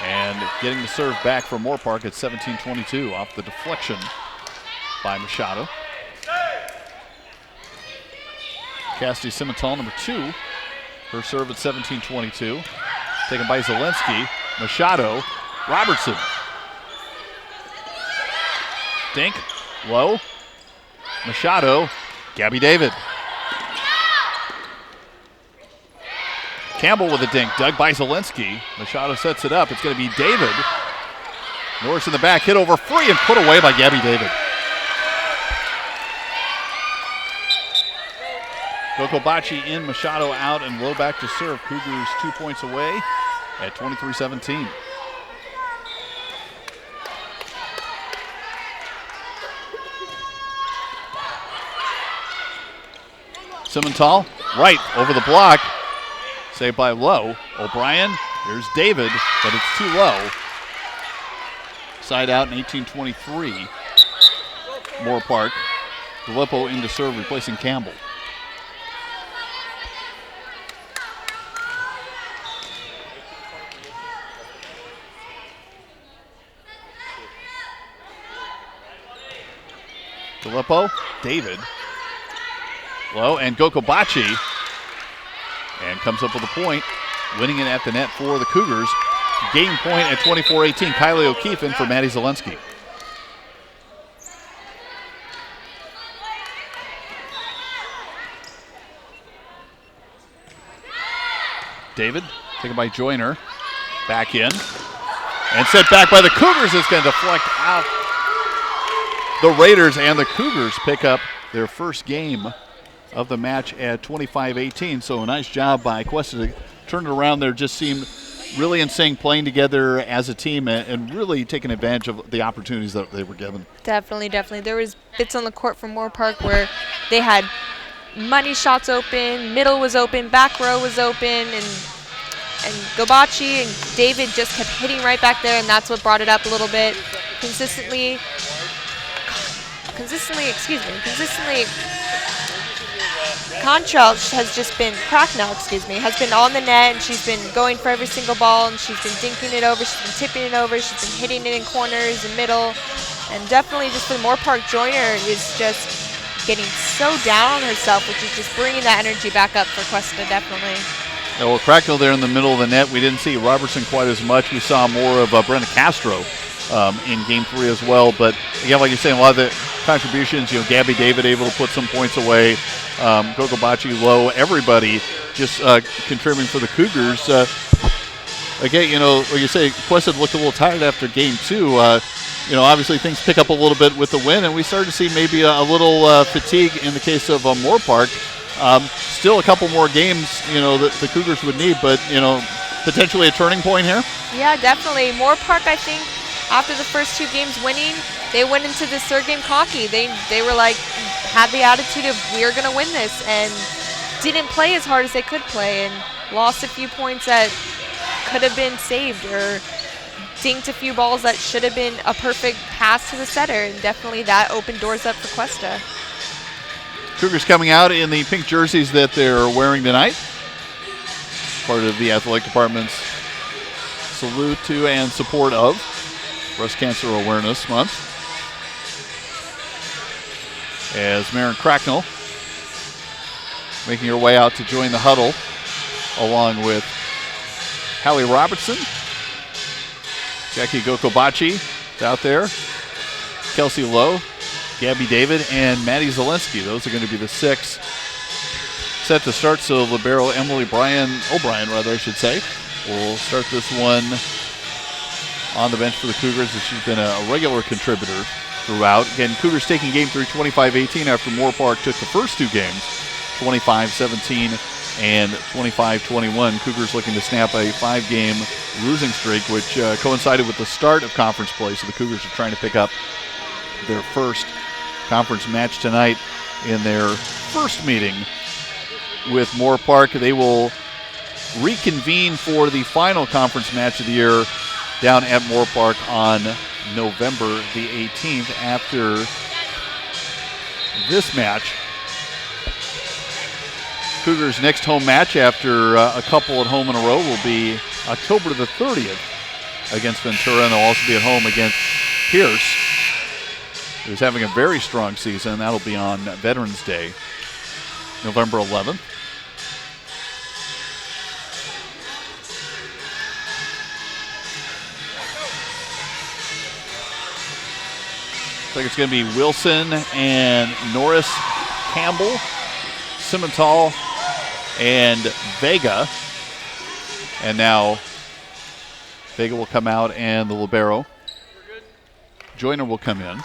and getting the serve back for Moorpark at 17-22 off the deflection by Machado. Cassidy Simmental, number 2. Her serve at 17-22. Taken by Zelensky. Machado. Robertson. Dink. Low. Machado. Gabby David. Campbell with a dink. Dug by Zelensky. Machado sets it up. It's going to be David. Norris in the back. Hit over free and put away by Gabby David. Gokobachi in, Machado out, and Lowe back to serve. Cougars 2 points away at 23-17. Simmental, right over the block. Saved by Lowe. O'Brien, here's David, but it's too low. Side out in 18-23. Moorpark. Filippo into serve, replacing Campbell. Filippo, David, Lowe, and Gokobachi and comes up with a point, winning it at the net for the Cougars. Game point at 24-18. Kylie O'Keefe in for Maddie Zelensky. David, taken by Joyner. Back in. And sent back by the Cougars. It's going to deflect out. The Raiders and the Cougars pick up their first game of the match at 25-18. So a nice job by Cuesta to turn it around there. Just seemed really in sync, playing together as a team and really taking advantage of the opportunities that they were given. Definitely. There was bits on the court from Moorpark where they had money shots open, middle was open, back row was open, and Gobachi and David just kept hitting right back there, and that's what brought it up a little bit. Consistently, Cracknell has been on the net, and she's been going for every single ball, and she's been dinking it over, she's been tipping it over, she's been hitting it in corners and middle, and definitely just for the Moorpark Joyner is just getting so down on herself, which is just bringing that energy back up for Cuesta, definitely. Yeah, well, Cracknell there in the middle of the net. We didn't see Robertson quite as much. We saw more of Brenda Castro in Game 3 as well. But, again, like you're saying, a lot of the contributions, Gabby David able to put some points away, Gogo Bachi low, everybody just contributing for the Cougars. Again, like you say, Cuesta looked a little tired after Game 2. Obviously things pick up a little bit with the win, and we started to see maybe a little fatigue in the case of Moorpark. Still a couple more games, that the Cougars would need, but, potentially a turning point here? Yeah, definitely. Moorpark, I think, after the first 2 games winning, they went into this third game cocky. They were like, had the attitude of, we're going to win this, and didn't play as hard as they could play, and lost a few points that could have been saved, or dinked a few balls that should have been a perfect pass to the setter, and definitely that opened doors up for Cuesta. Cougars coming out in the pink jerseys that they're wearing tonight. Part of the athletic department's salute to and support of Breast Cancer Awareness Month. As Maren Cracknell making her way out to join the huddle along with Hallie Robertson. Jackie Gokobachi is out there. Kelsey Lowe, Gabby David, and Maddie Zelensky. Those are going to be the 6 set to start. So libero Emily O'Brien, will start this one on the bench for the Cougars, as she's been a regular contributor throughout. Again, Cougars taking Game 3 25-18 after Moorpark took the first 2 games, 25-17 and 25-21. Cougars looking to snap a 5-game losing streak, which coincided with the start of conference play. So the Cougars are trying to pick up their first conference match tonight in their first meeting with Moorpark. They will reconvene for the final conference match of the year down at Moorpark on November the 18th. After this match, Cougars' next home match after a couple at home in a row will be October the 30th against Ventura, and they'll also be at home against Pierce, who's having a very strong season. That'll be on Veterans Day, November 11th. Looks like it's going to be Wilson and Norris, Campbell, Simmental, and Vega. And now Vega will come out, and the libero Joyner will come in.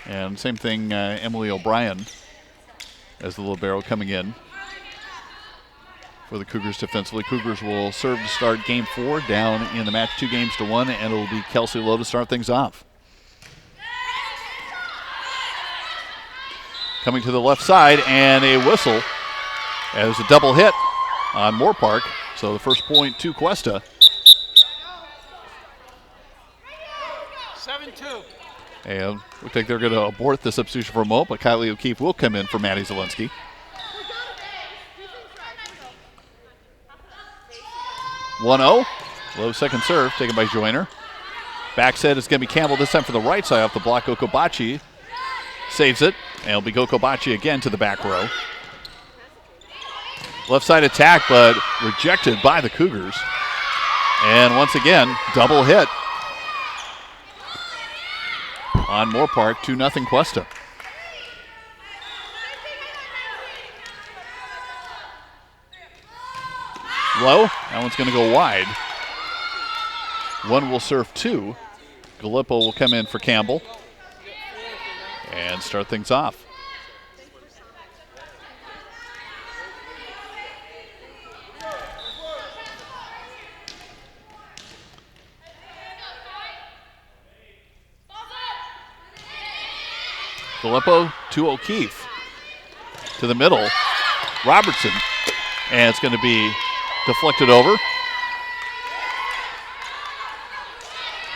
And same thing, Emily O'Brien as the libero coming in for the Cougars defensively. Cougars will serve to start Game 4 down in the match 2-1, and it will be Kelsey Lowe to start things off. Coming to the left side, and a whistle as a double hit on Moorpark. So the first point to Cuesta. 7-2. And looks like they're going to abort the substitution for a moment, but Kylie O'Keefe will come in for Maddie Zelensky. (1-0). Low second serve taken by Joyner. Back set is going to be Campbell, this time for the right side off the block. Gokobachi saves it, and it'll be Gokobachi again to the back row. Left side attack, but rejected by the Cougars. And once again, double hit on Moorpark, 2-0 Cuesta. Low, that one's going to go wide. One will serve two. Gallipo will come in for Campbell and start things off. Gallipo to O'Keefe. To the middle. Robertson. And it's going to be deflected over.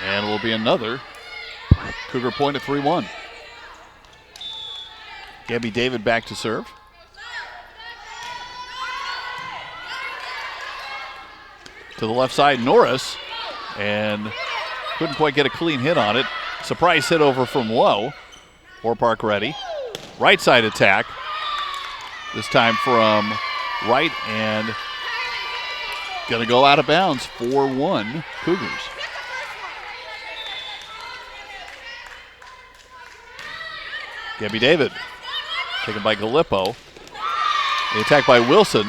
And it will be another Cougar point at 3-1. Gabby David back to serve. To the left side, Norris. And couldn't quite get a clean hit on it. Surprise hit over from Low. Moorpark ready. Right side attack. This time from right and going to go out of bounds. 4-1 Cougars. Gabby David taken by Gallipo. The attack by Wilson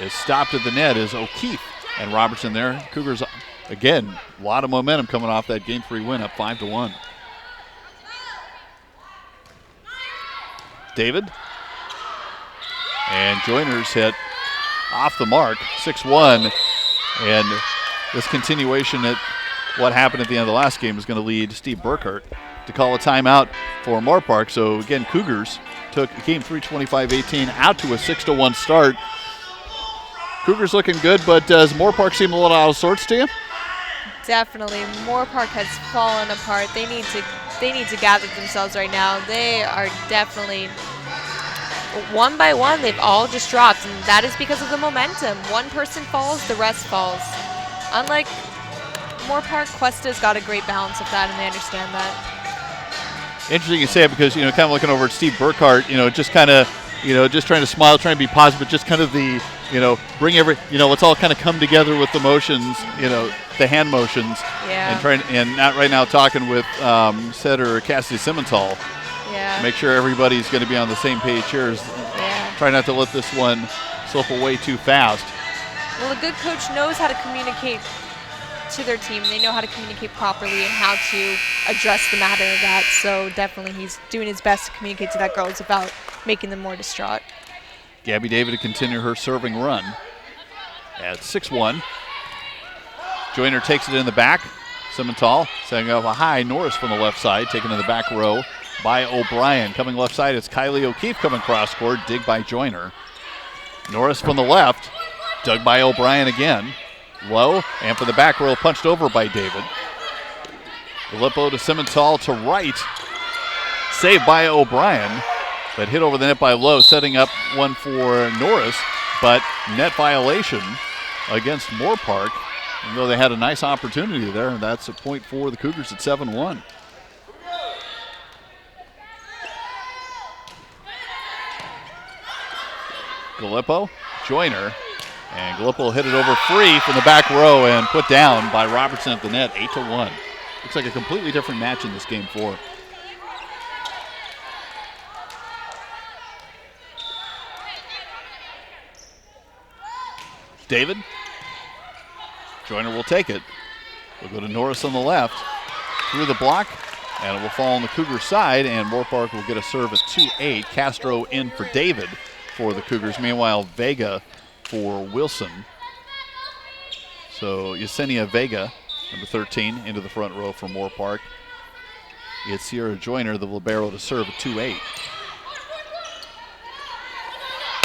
is stopped at the net is O'Keefe and Robertson there. Cougars, again, a lot of momentum coming off that Game 3 win, up 5-1. David. And Joyner's hit off the mark, 6-1. And this continuation at what happened at the end of the last game is going to lead Steve Burkhart to call a timeout for Moorpark. So again, Cougars took Game 3 25-18 out to a 6-1 start. Cougars looking good, but does Moorpark seem a little out of sorts to you? Definitely. Moorpark has fallen apart. They need to gather themselves right now. They are definitely, one by one, they've all just dropped, and that is because of the momentum. One person falls, the rest falls. Unlike Moorpark, Cuesta's got a great balance of that, and they understand that. Interesting you say it because, kind of looking over at Steve Burkhart, just kind of, just trying to smile, trying to be positive, but just kind of the, bring let's all kind of come together with the motions, the hand motions. Yeah. And not right now talking with setter Cassidy Simmenthal. Yeah. Make sure everybody's going to be on the same page here. Yeah. Try not to let this one slip away too fast. Well, a good coach knows how to communicate to their team. They know how to communicate properly and how to address the matter of that. So definitely he's doing his best to communicate to that girls without making them more distraught. Gabby David to continue her serving run at 6-1. Joyner takes it in the back. Simmenthal setting up a high. Norris from the left side, taken in the back row by O'Brien. Coming left side, it's Kylie O'Keefe coming cross court, dig by Joyner. Norris from the left, dug by O'Brien again. Low, and for the back row, punched over by David. Gallipo to Simmenthal to right. Saved by O'Brien, but hit over the net by Low, setting up one for Norris, but net violation against Moorpark. Even though they had a nice opportunity there, and that's a point for the Cougars at 7-1. Gallipo, Joyner, and Gallipo hit it over free from the back row and put down by Robertson at the net, 8-1. Looks like a completely different match in this Game 4. David. Joyner will take it. We'll go to Norris on the left. Through the block, and it will fall on the Cougar side, and Moorpark will get a serve at 2-8. Castro in for David for the Cougars. Meanwhile, Vega for Wilson. So Yesenia Vega, number 13, into the front row for Moorpark. It's Sierra Joyner, the libero, to serve at 2-8.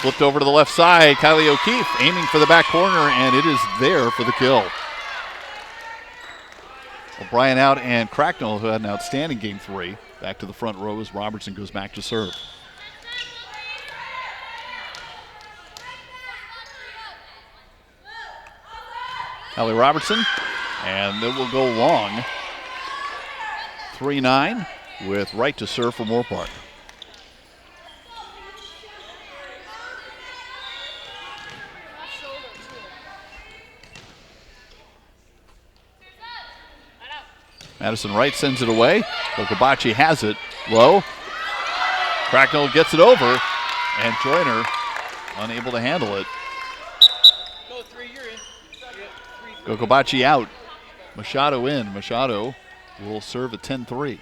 Flipped over to the left side, Kylie O'Keefe aiming for the back corner, and it is there for the kill. O'Brien out, and Cracknell, who had an outstanding Game 3, back to the front row as Robertson goes back to serve. Allie Robertson, and it will go long. 3-9 with right to serve for Moorpark. Madison Wright sends it away. Okabachi has it. Low. Cracknell gets it over, and Joyner unable to handle it. Okabachi out. Machado in. Machado will serve at 10-3.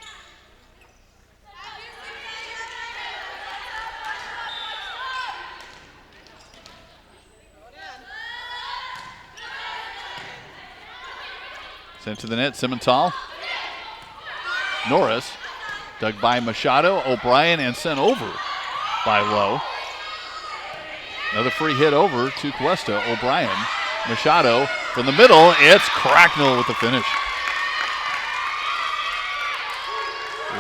Sent to the net, Simmental. Norris, dug by Machado, O'Brien, and sent over by Lowe. Another free hit over to Cuesta. O'Brien, Machado from the middle. It's Cracknell with the finish.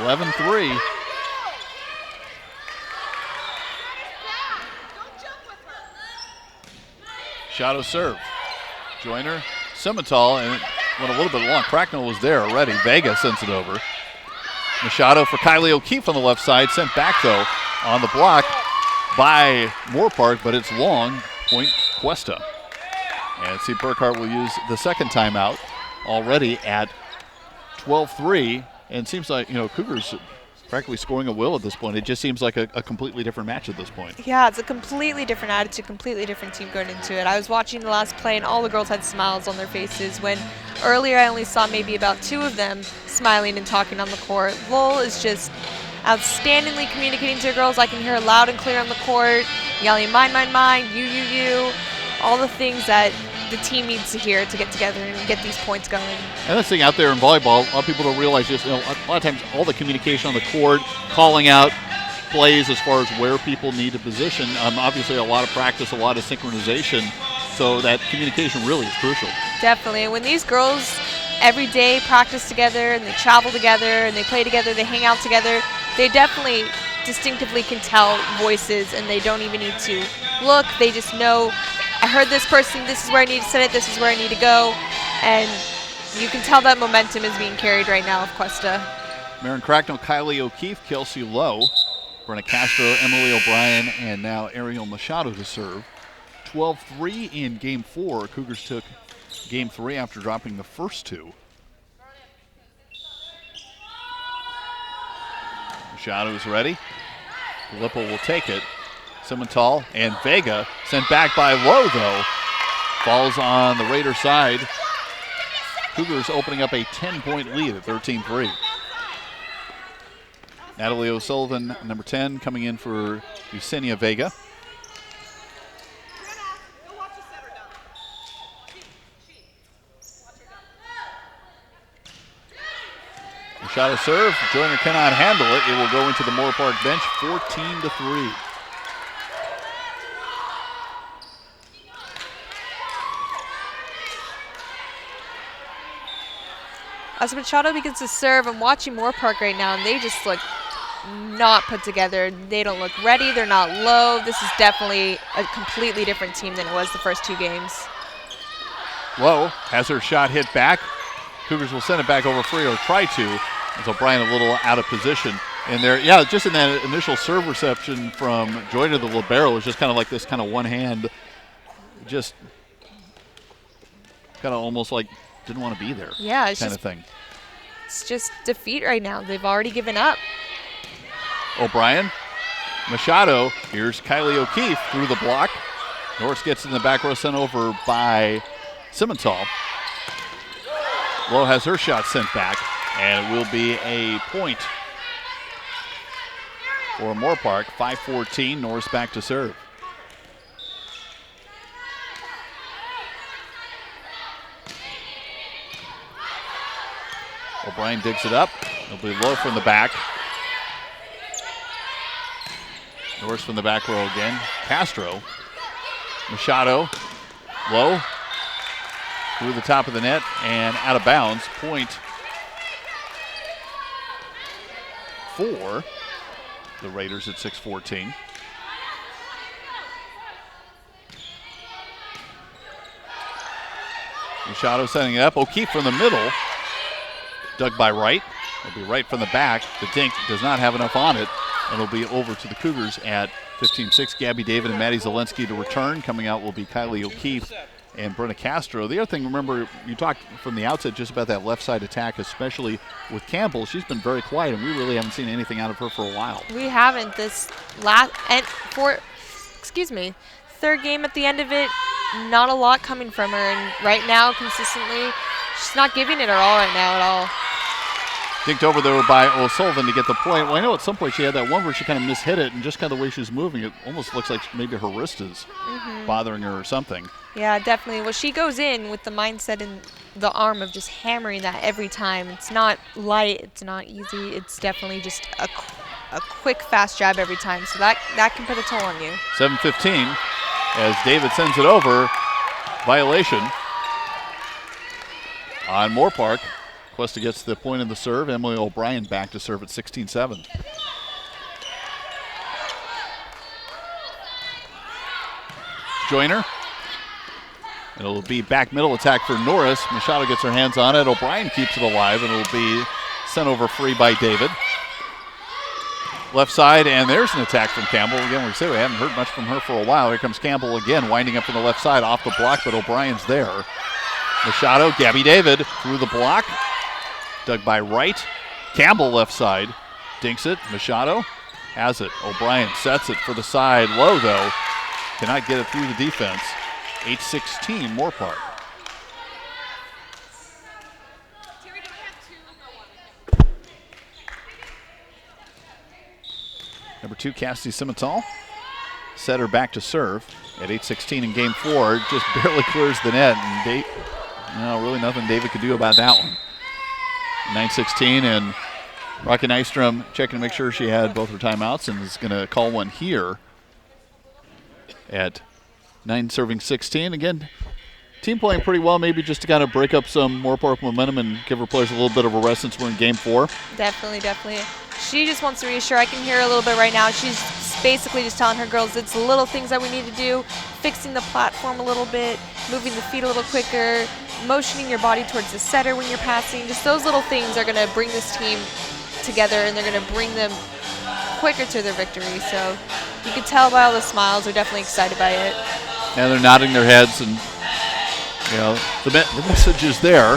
11-3. Machado serve. Joyner, Simmental, and it went a little bit long. Cracknell was there already. Vega sends it over. Machado for Kylie O'Keefe on the left side. Sent back, though, on the block by Moorpark, but it's long. Point Cuesta. And Steve Burkhart will use the second timeout already at 12-3. And it seems like, Cougars practically scoring at will at this point. It just seems like a completely different match at this point. Yeah, it's a completely different attitude, completely different team going into it. I was watching the last play, and all the girls had smiles on their faces when earlier I only saw maybe about 2 of them smiling and talking on the court. Lowell is just outstandingly communicating to her girls. I can hear her loud and clear on the court, yelling, mine, mine, mine, you, all the things that the team needs to hear to get together and get these points going. And that's the thing out there in volleyball, a lot of people don't realize this. A lot of times all the communication on the court, calling out plays as far as where people need to position. Obviously a lot of practice, a lot of synchronization, so that communication really is crucial. Definitely. And when these girls every day practice together and they travel together and they play together, they hang out together, they definitely distinctively can tell voices, and they don't even need to look. They just know, I heard this person, this is where I need to set it, this is where I need to go. And you can tell that momentum is being carried right now of Cuesta. Marin Cracknell, Kylie O'Keefe, Kelsey Lowe, Brenna Castro, Emily O'Brien, and now Ariel Machado to serve. 12-3 in Game 4. Cougars took Game 3 after dropping the first 2. Machado is ready. Lipple will take it. Simmental and Vega sent back by Lowe, though. Falls on the Raider side. Cougars opening up a 10-point lead at 13-3. Natalie O'Sullivan, number 10, coming in for Yesenia Vega. Machado serve. Joyner cannot handle it. It will go into the Moorpark bench, 14-3. As Machado begins to serve, I'm watching Moorpark right now, and they just look not put together. They don't look ready. They're not low. This is definitely a completely different team than it was the first 2 games. Lowe has her shot hit back. Cougars will send it back over free, or try to, as O'Brien a little out of position. And there, yeah, just in that initial serve reception from Joyner, the libero, was just kind of like this kind of one hand, just kind of almost like didn't want to be there. Yeah, it's kind of thing. It's just defeat right now. They've already given up. O'Brien, Machado, here's Kylie O'Keefe through the block. Norris gets in the back row, sent over by Simmental. Lowe has her shot sent back, and it will be a point for Moorpark. 5-14, Norris back to serve. O'Brien digs it up. It'll be Lowe from the back. Norris from the back row again. Castro. Machado. Lowe. Through the top of the net and out of bounds. Point for the Raiders at 6-14. Machado setting it up. O'Keefe from the middle. Dug by Wright. It'll be Wright from the back. The dink does not have enough on it. And it'll be over to the Cougars at 15-6. Gabby David and Maddie Zelensky to return. Coming out will be Kylie O'Keefe and Brenna Castro. The other thing, remember, you talked from the outset just about that left side attack, especially with Campbell. She's been very quiet, and we really haven't seen anything out of her for a while. We haven't. This last and third game at the end of it, not a lot coming from her, and right now consistently she's not giving it her all right now at all. Dinked over there by O'Sullivan to get the point. Well, I know at some point she had that one where she kind of mishit it, and just kind of the way she's moving, it almost looks like maybe her wrist is bothering her or something. Yeah, definitely. Well, she goes in with the mindset and the arm of just hammering that every time. It's not light, it's not easy, it's definitely just a quick, fast jab every time. So that can put a toll on you. 7:15 as David sends it over. Violation on Moorpark. Cuesta gets the point of the serve. Emily O'Brien back to serve at 16-7. Joyner. It'll be back middle attack for Norris. Machado gets her hands on it. O'Brien keeps it alive, and it'll be sent over free by David. Left side, and there's an attack from Campbell. Again, we say we haven't heard much from her for a while. Here comes Campbell again, winding up from the left side off the block, but O'Brien's there. Machado, Gabby David through the block. Dug by Wright. Campbell left side. Dinks it. Machado has it. O'Brien sets it for the side. Low, though. Cannot get it through the defense. 8-16, Moorpark. Number 2, Cassidy Simmental. Set her back to serve at 8-16 in game 4. Just barely clears the net. And really nothing David could do about that one. 9-16, and Rocky Nystrom checking to make sure she had both her timeouts and is going to call one here at 9-16. Again, team playing pretty well, maybe just to kind of break up some Moorpark momentum and give her players a little bit of a rest since we're in game 4. Definitely. She just wants to reassure. I can hear her a little bit right now. She's basically just telling her girls it's the little things that we need to do, fixing the platform a little bit, moving the feet a little quicker, motioning your body towards the setter when you're passing. Just those little things are going to bring this team together, and they're going to bring them quicker to their victory. So you can tell by all the smiles, they're definitely excited by it. And they're nodding their heads, and the message is there.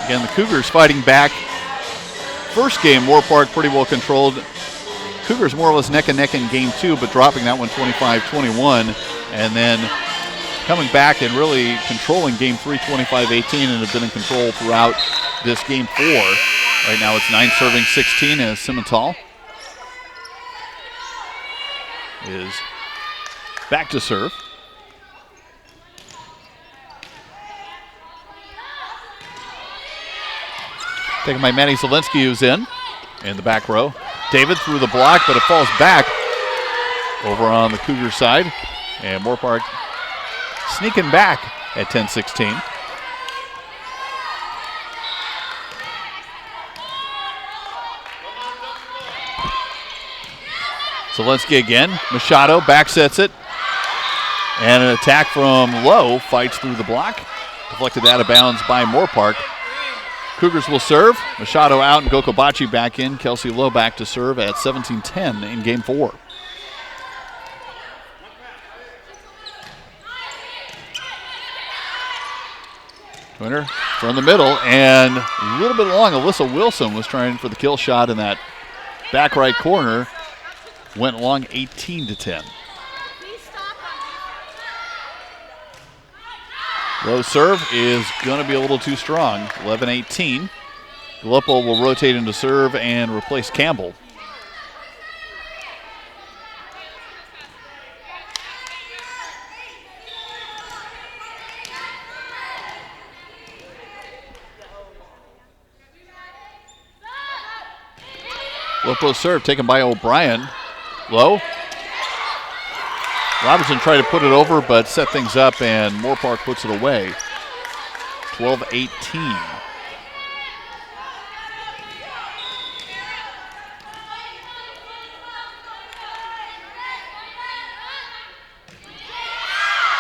Again, the Cougars fighting back. First game, Moorpark pretty well controlled. Cougars more or less neck and neck in game 2, but dropping that one 25-21, and then coming back and really controlling game 3 25-18, and have been in control throughout this game 4. Right now it's 9-16 as Simmental is back to serve. Taken by Maddie Zielinski, who's in the back row. David through the block, but it falls back over on the Cougar side. And Moorpark sneaking back at 10-16. Zielinski again. Machado back sets it. And an attack from Lowe fights through the block. Deflected out of bounds by Moorpark. Cougars will serve. Machado out and Gokobachi back in. Kelsey Lowe back to serve at 17-10 in game 4. Winner from the middle and a little bit long. Alyssa Wilson was trying for the kill shot in that back right corner. Went long 18-10. Low serve is going to be a little too strong. 11-18. Gallipo will rotate into serve and replace Campbell. Gallipo serve taken by O'Brien. Low. Robertson tried to put it over, but set things up, and Moorpark puts it away. 12-18.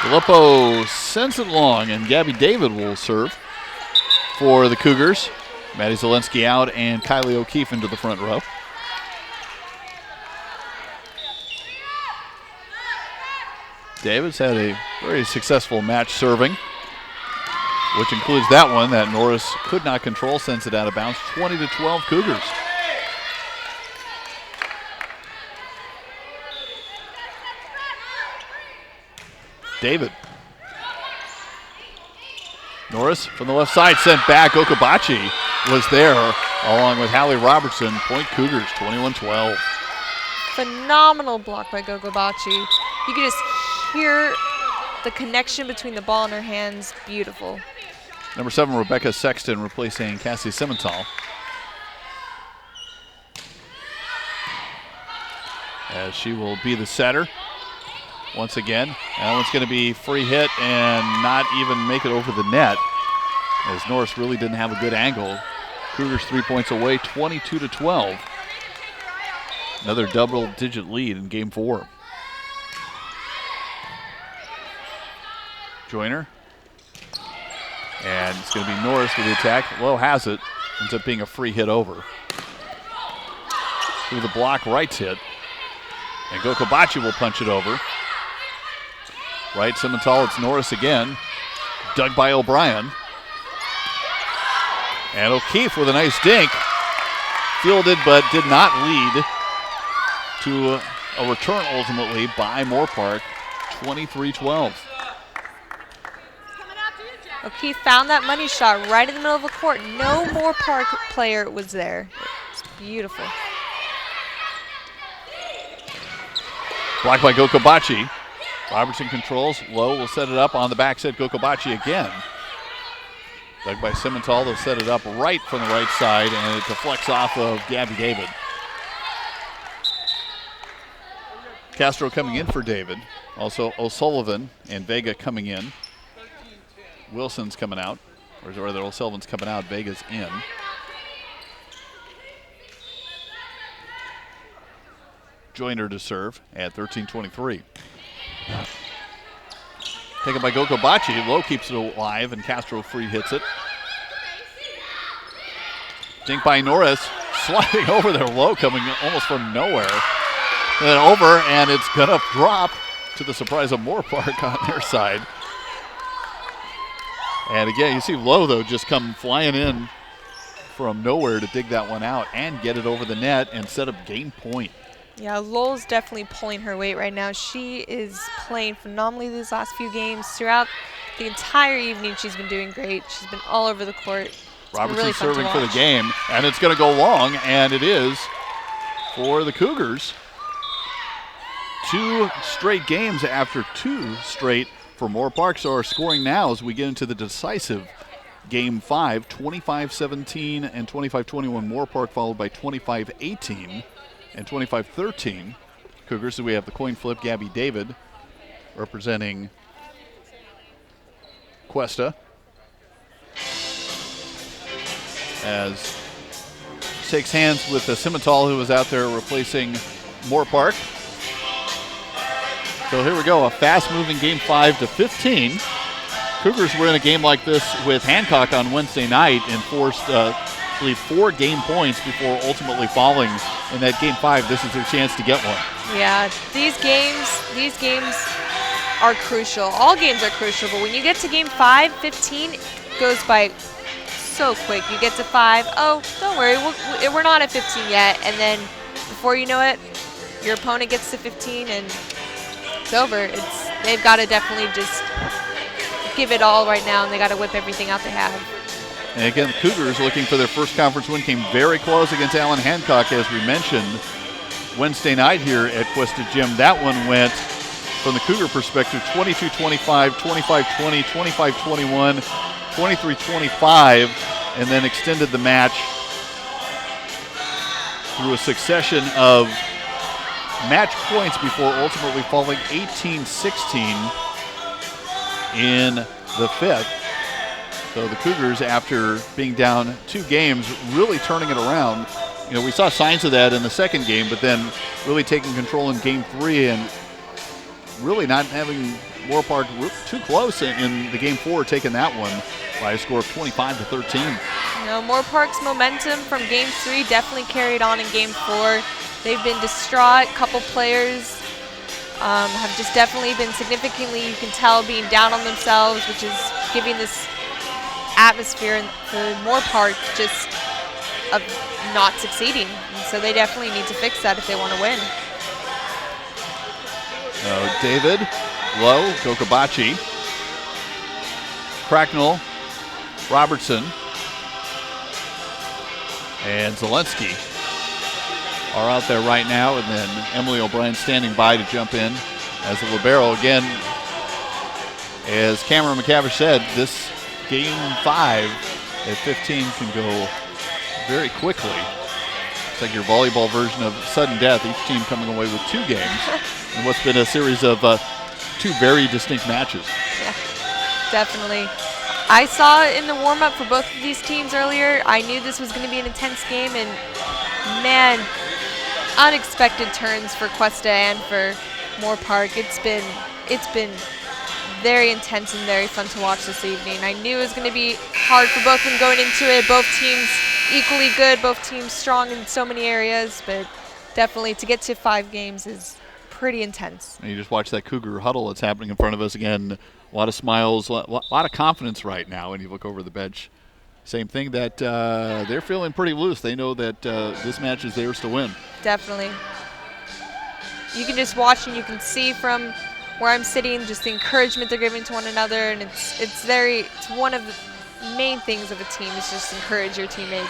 Gallipo sends it long, and Gabby David will serve for the Cougars. Maddie Zielinski out, and Kylie O'Keefe into the front row. David's had a very successful match serving, which includes that one that Norris could not control, sends it out of bounds. 20-12 Cougars. David. Norris from the left side sent back. Okabachi was there along with Hallie Robertson. Point Cougars, 21-12. Phenomenal block by Gogobachi. You can just hear the connection between the ball and her hands. Beautiful. Number 7, Rebecca Sexton, replacing Cassie Simmental. As she will be the setter once again. That one's going to be free hit and not even make it over the net, as Norris really didn't have a good angle. Cougars 3 points away, 22-12. Another double-digit lead in game 4. Joyner. And it's going to be Norris with the attack. Lowe has it. Ends up being a free hit over. Through the block, Wright's hit. And Gokobachi will punch it over. Right, Simmental, it's Norris again. Dug by O'Brien. And O'Keefe with a nice dink. Fielded but did not lead to a return ultimately by Moorpark. 23-12. O'Keefe found that money shot right in the middle of the court. No Moorpark player was there. It's beautiful. Blocked by Gokobachi. Robertson controls. Lowe will set it up on the backset. Gokobachi again. Dug by Simmental. They'll set it up right from the right side, and it deflects off of Gabby David. Castro coming in for David. Also O'Sullivan and Vega coming in. Wilson's coming out. Or rather, O'Sullivan's coming out. Vega's in. Joyner to serve at 13-23. Taken by Gokobachi. Lowe keeps it alive, and Castro free hits it. Dink by Norris. Sliding over there. Lowe coming almost from nowhere. And then over, and it's going to drop to the surprise of Moorpark on their side. And again, you see Lowe, though, just come flying in from nowhere to dig that one out and get it over the net and set up game point. Yeah, Lowell's definitely pulling her weight right now. She is playing phenomenally these last few games. Throughout the entire evening, she's been doing great. She's been all over the court. Robertson really serving for the game, and it's going to go long, and it is for the Cougars. 2 straight games after 2 straight for Moorpark. So our scoring now as we get into the decisive game 5, 25-17 and 25-21 Moorpark, followed by 25-18 and 25-13 Cougars. So we have the coin flip, Gabby David representing Cuesta, as shakes hands with Simmental, who was out there replacing Moorpark. So here we go, a fast-moving game 5-15. Cougars were in a game like this with Hancock on Wednesday night and forced, I believe, 4 game points before ultimately falling in that game 5. This is their chance to get one. Yeah, these games are crucial. All games are crucial, but when you get to game 5, 15 goes by so quick. You get to 5, oh, don't worry, we're not at 15 yet, and then before you know it, your opponent gets to 15 and it's over. They've got to definitely just give it all right now, and they got to whip everything out they have. And again, the Cougars looking for their first conference win, came very close against Allen Hancock, as we mentioned, Wednesday night here at Cuesta Gym. That one went, from the Cougar perspective, 22-25, 25-20, 25-21, 23-25, and then extended the match through a succession of match points before ultimately falling 18-16 in the 5th. So the Cougars, after being down 2 games, really turning it around. You know, we saw signs of that in the second game, but then really taking control in game 3 and really not having Moorpark too close in the game 4, taking that one by a score of 25-13. You know, Moorpark's momentum from game 3 definitely carried on in game 4. They've been distraught. A couple players have just definitely been significantly, you can tell, being down on themselves, which is giving this atmosphere for Moorpark just of not succeeding. And so they definitely need to fix that if they want to win. David, Lowe, Gokobachi, Cracknell, Robertson, and Zelensky are out there right now, and then Emily O'Brien standing by to jump in as a libero. Again, as Cameron MacTavish said, this game 5 at 15 can go very quickly. It's like your volleyball version of sudden death, each team coming away with 2 games in what's been a series of 2 very distinct matches. Yeah, definitely. I saw it in the warm-up for both of these teams earlier. I knew this was going to be an intense game, and man, unexpected turns for Cuesta and for Moorpark. It's been very intense and very fun to watch this evening. I knew it was going to be hard for both of them going into it. Both teams equally good, both teams strong in so many areas, but definitely to get to 5 games is pretty intense. And you just watch that Cougar huddle that's happening in front of us again. A lot of smiles, a lot of confidence right now. And you look over the bench, same thing, that they're feeling pretty loose. They know that this match is theirs to win. Definitely. You can just watch and you can see from where I'm sitting just the encouragement they're giving to one another, and it's one of the main things of a team is just encourage your teammates.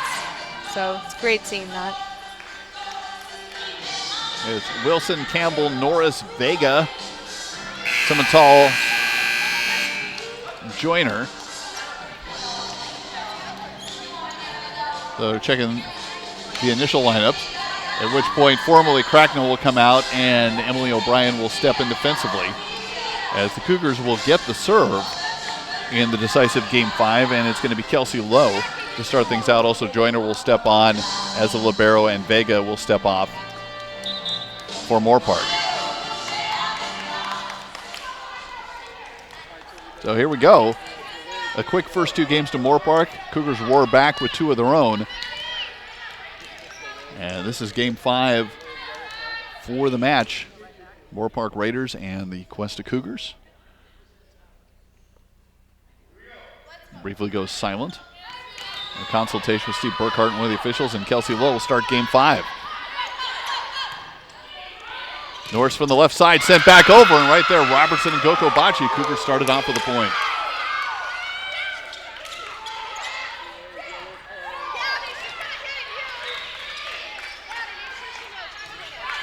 So it's great seeing that. It's Wilson, Campbell, Norris, Vega, Simmental, Joyner. So checking the initial lineups, at which point formally Cracknell will come out and Emily O'Brien will step in defensively as the Cougars will get the serve in the decisive game 5, and it's going to be Kelsey Lowe to start things out. Also Joyner will step on as a libero, and Vega will step off for Moorpark. So here we go. A quick first 2 games to Moorpark. Cougars roar back with 2 of their own. And this is game 5 for the match. Moorpark Raiders and the Cuesta Cougars. Briefly goes silent. A consultation with Steve Burkhart and one of the officials, and Kelsey Lowe will start game 5. Norris from the left side sent back over, and right there Robertson and Gokobachi. Cougars started off with a point.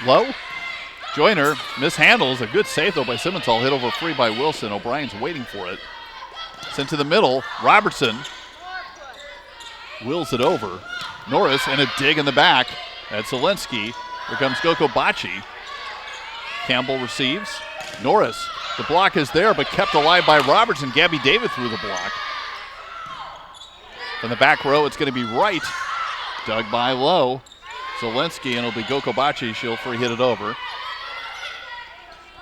Lowe, Joyner mishandles. A good save though by Simmental. Hit over free by Wilson. O'Brien's waiting for it. Sent to the middle. Robertson wills it over. Norris and a dig in the back. That's Zelensky. Here comes Gokobachi. Campbell receives. Norris. The block is there, but kept alive by Robertson. Gabby David through the block. From the back row, it's going to be right. Dug by Lowe. Zelensky, and it'll be Gokobachi. She'll free hit it over.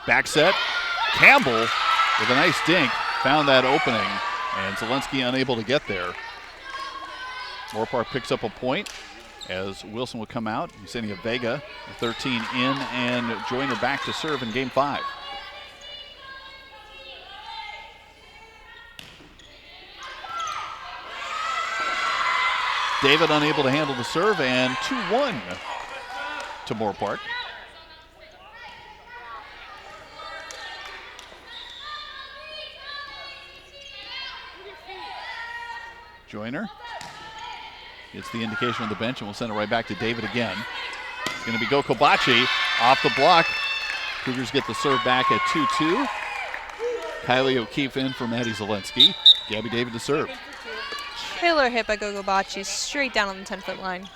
Back set. Campbell with a nice dink. Found that opening, and Zelensky unable to get there. Moorpark picks up a point as Wilson will come out. Yesenia Vega, 13 in, and Joyner back to serve in game 5. David unable to handle the serve, and 2-1 to Moorpark. Joyner gets the indication on the bench, and we'll send it right back to David again. It's going to be Gokobachi off the block. Cougars get the serve back at 2-2. Kylie O'Keefe in for Maddie Zelensky. Gabby David to serve. Killer hit by Gokobachi, straight down on the 10-foot line.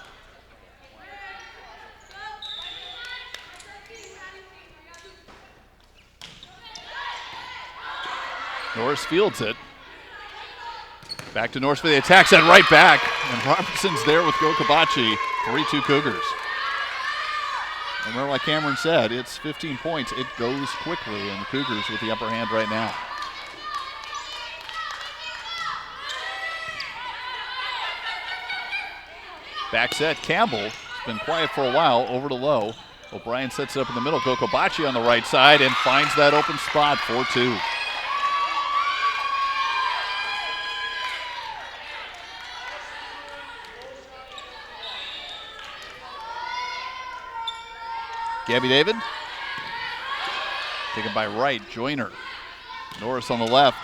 Norris fields it. Back to Norris for the attack, set right back. And Robertson's there with Gokobachi. 3-2 Cougars. Remember, like Cameron said, it's 15 points. It goes quickly, and the Cougars with the upper hand right now. Back set, Campbell. It's been quiet for a while. Over to Lowe. O'Brien sets it up in the middle. Gokobachi on the right side and finds that open spot, 4-2. Gabby David. Taken by Wright, Joyner. Norris on the left.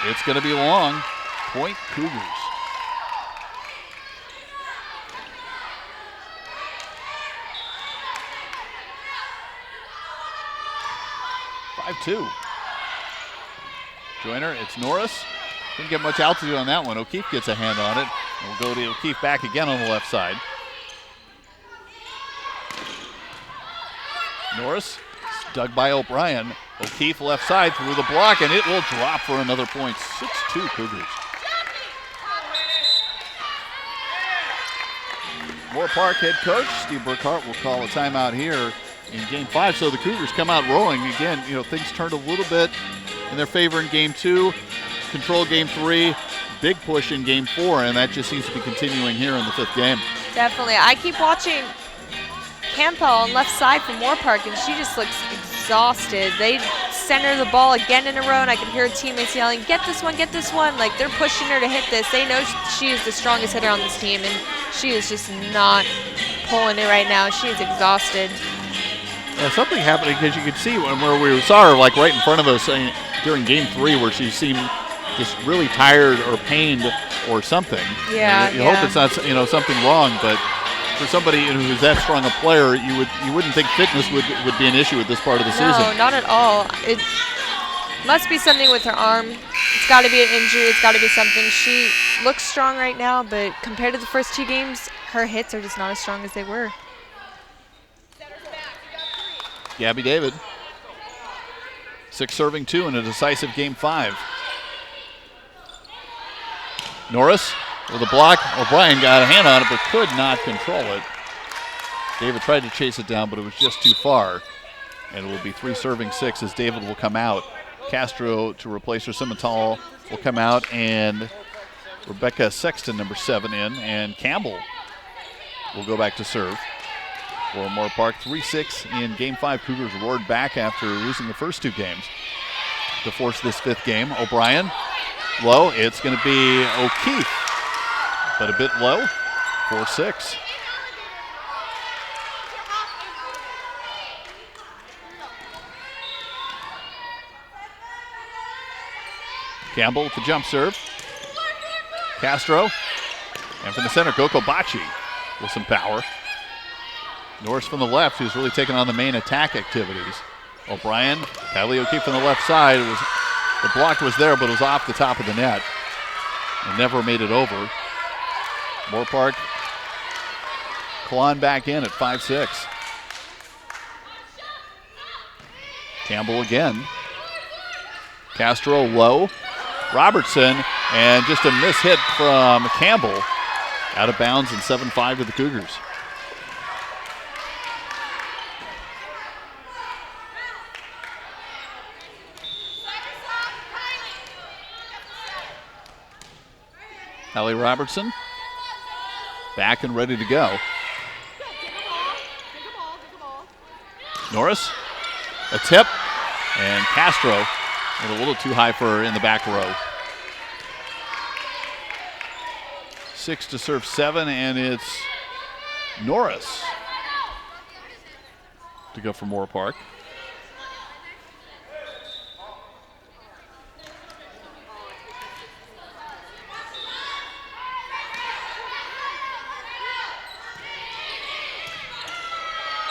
It's going to be long. Point Cougars. Two. Joyner, it's Norris. Didn't get much altitude on that one. O'Keefe gets a hand on it. We'll go to O'Keefe back again on the left side. Norris, dug by O'Brien. O'Keefe left side through the block, and it will drop for another point. 6-2 Cougars. Moorpark head coach Steve Burkhart will call a timeout here in Game 5, so the Cougars come out rolling. Again, things turned a little bit in their favor in Game 2, control Game 3, big push in Game 4, and that just seems to be continuing here in the 5th game. Definitely. I keep watching Campbell on left side from Moorpark, and she just looks exhausted. They center the ball again in a row, and I can hear her teammates yelling, get this one, get this one. Like, they're pushing her to hit this. They know she is the strongest hitter on this team, and she is just not pulling it right now. She is exhausted. Yeah, something happening, because you could see where we saw her, like right in front of us during Game 3, where she seemed just really tired or pained or something. Yeah, you hope it's not something wrong, but for somebody who's that strong a player, you wouldn't think fitness would be an issue at this part of the season. No, not at all. It must be something with her arm. It's got to be an injury. It's got to be something. She looks strong right now, but compared to the first 2 games, her hits are just not as strong as they were. Gabby David. 6 serving 2 in a decisive Game 5. Norris with a block. O'Brien got a hand on it but could not control it. David tried to chase it down, but it was just too far. And it will be 3 serving 6 as David will come out. Castro to replace her. Simmental will come out, and Rebecca Sexton, number 7, in. And Campbell will go back to serve. For Moorpark, 3-6 in Game 5. Cougars roared back after losing the first 2 games to force this 5th game. O'Brien, low. It's going to be O'Keefe, but a bit low. 4-6. Campbell with the jump serve. Castro, and from the center, Gokobachi with some power. Norris from the left, who's really taking on the main attack activities. O'Brien, Kylie O'Keefe from the left side. The block was there, but it was off the top of the net and never made it over. Moorpark clawing back in at 5-6. Campbell again. Castro low. Robertson, and just a miss hit from Campbell. Out of bounds and 7-5 to the Cougars. Hallie Robertson back and ready to go. Norris, a tip, and Castro went a little too high for her in the back row. 6 to serve 7, and it's Norris to go for Moorpark.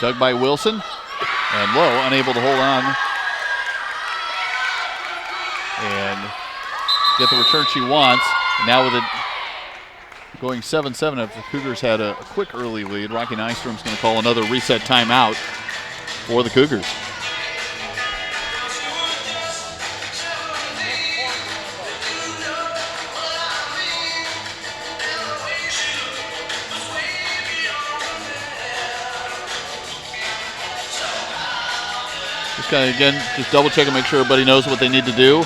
Dug by Wilson, and Lowe unable to hold on and get the return she wants. Now with it going 7-7, if the Cougars had a quick early lead, Rocky Nystrom's going to call another reset timeout for the Cougars. Again, just double check and make sure everybody knows what they need to do.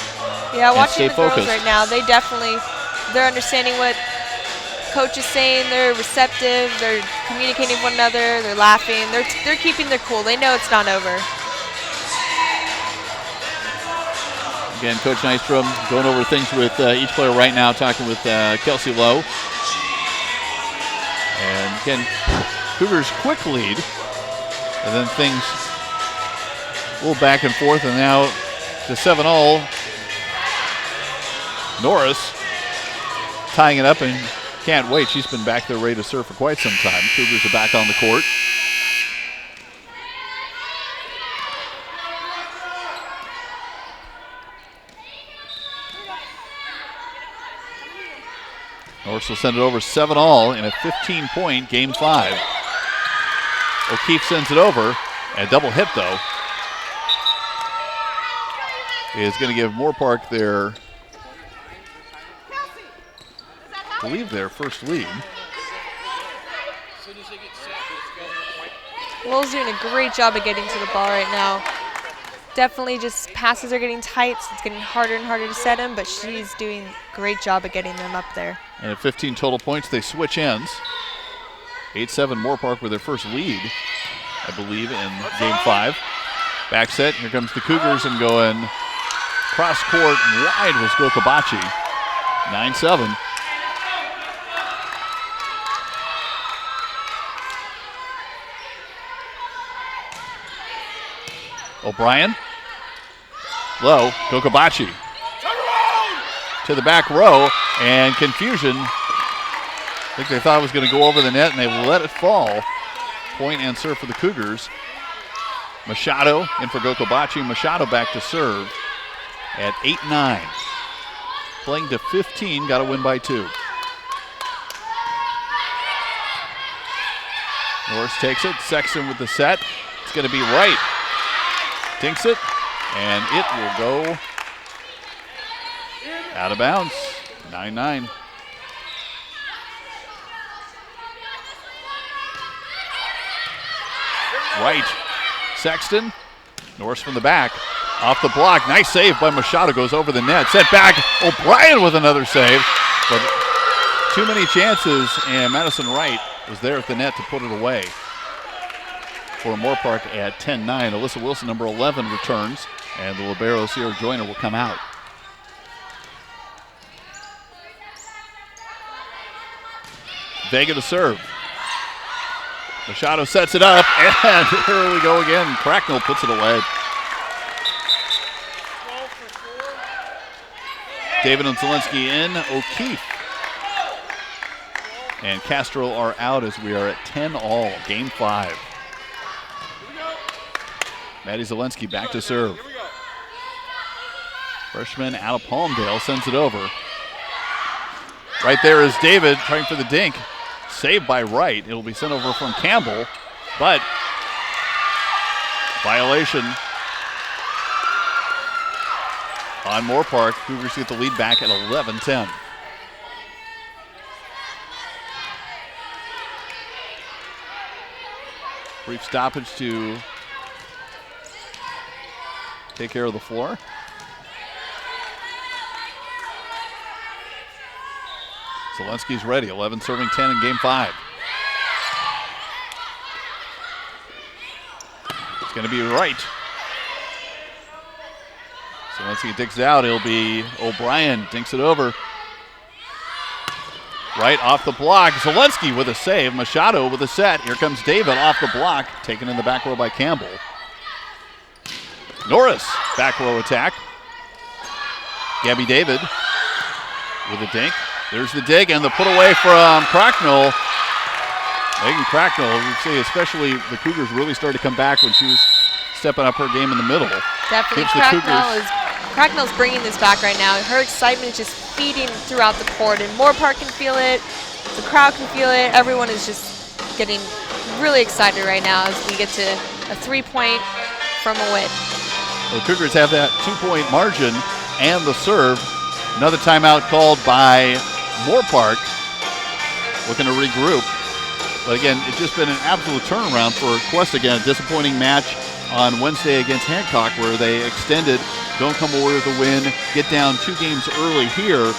Yeah, watching the girls focused right now, they're understanding what coach is saying. They're receptive. They're communicating with one another. They're laughing. They're keeping their cool. They know it's not over. Again, Coach Nystrom going over things with each player right now, talking with Kelsey Lowe. And again, Cougars quick lead. And then things a little back and forth, and now to 7-all. Norris tying it up and can't wait. She's been back there ready to serve for quite some time. Cougars are back on the court. Norris will send it over 7-all in a 15-point game 5. O'Keefe sends it over. A double hit, though, is going to give Moorpark their, I believe, their first lead. Lowell's doing a great job of getting to the ball right now. Definitely just passes are getting tight, so it's getting harder and harder to set them, but she's doing a great job of getting them up there. And at 15 total points, they switch ends. 8-7 Moorpark with their first lead, I believe, in game 5. Back set, here comes the Cougars, and going cross court wide was Gokobachi. 9-7. O'Brien. Low, Gokobachi. To the back row, and confusion. I think they thought it was going to go over the net, and they let it fall. Point and serve for the Cougars. Machado in for Gokobachi. Machado back to serve at 8-9. Playing to 15, got to win by 2. Norris takes it. Sexton with the set. It's going to be right. Dinks it, and it will go out of bounds. 9-9. Right. Sexton. Norris from the back. Off the block. Nice save by Machado. Goes over the net. Set back. O'Brien with another save. But too many chances, and Madison Wright was there at the net to put it away. For Moorpark at 10-9. Alyssa Wilson, number 11, returns, and the libero Sierra Joyner will come out. Vega to serve. Machado sets it up, and here we go again. Cracknell puts it away. David and Zelensky in. O'Keefe and Castro are out as we are at 10-all, game 5. Maddie Zelensky back to serve. Freshman out of Palmdale sends it over. Right there is David trying for the dink. Saved by Wright. It'll be sent over from Campbell, but violation on Moorpark. Cougars get the lead back at 11-10. Brief stoppage to take care of the floor. Zelensky's ready. 11 serving 10 in game 5. It's going to be Wright. Zelensky digs it out. It'll be O'Brien. Dinks it over. Wright off the block. Zelensky with a save. Machado with a set. Here comes David off the block. Taken in the back row by Campbell. Norris, back row attack. Gabby David with a dink. There's the dig and the put away from Cracknell. Megan Cracknell, we see especially the Cougars really started to come back when she was stepping up her game in the middle. Definitely, Cracknell's bringing this back right now. Her excitement is just feeding throughout the court, and Moorpark can feel it, the crowd can feel it. Everyone is just getting really excited right now as we get to a 3-point from a win. The Cougars have that 2-point margin and the serve. Another timeout called by Moorpark, looking to regroup. But again, it's just been an absolute turnaround for Cuesta. Again, a disappointing match on Wednesday against Hancock where they extended, don't come away with a win, get down 2 games early here,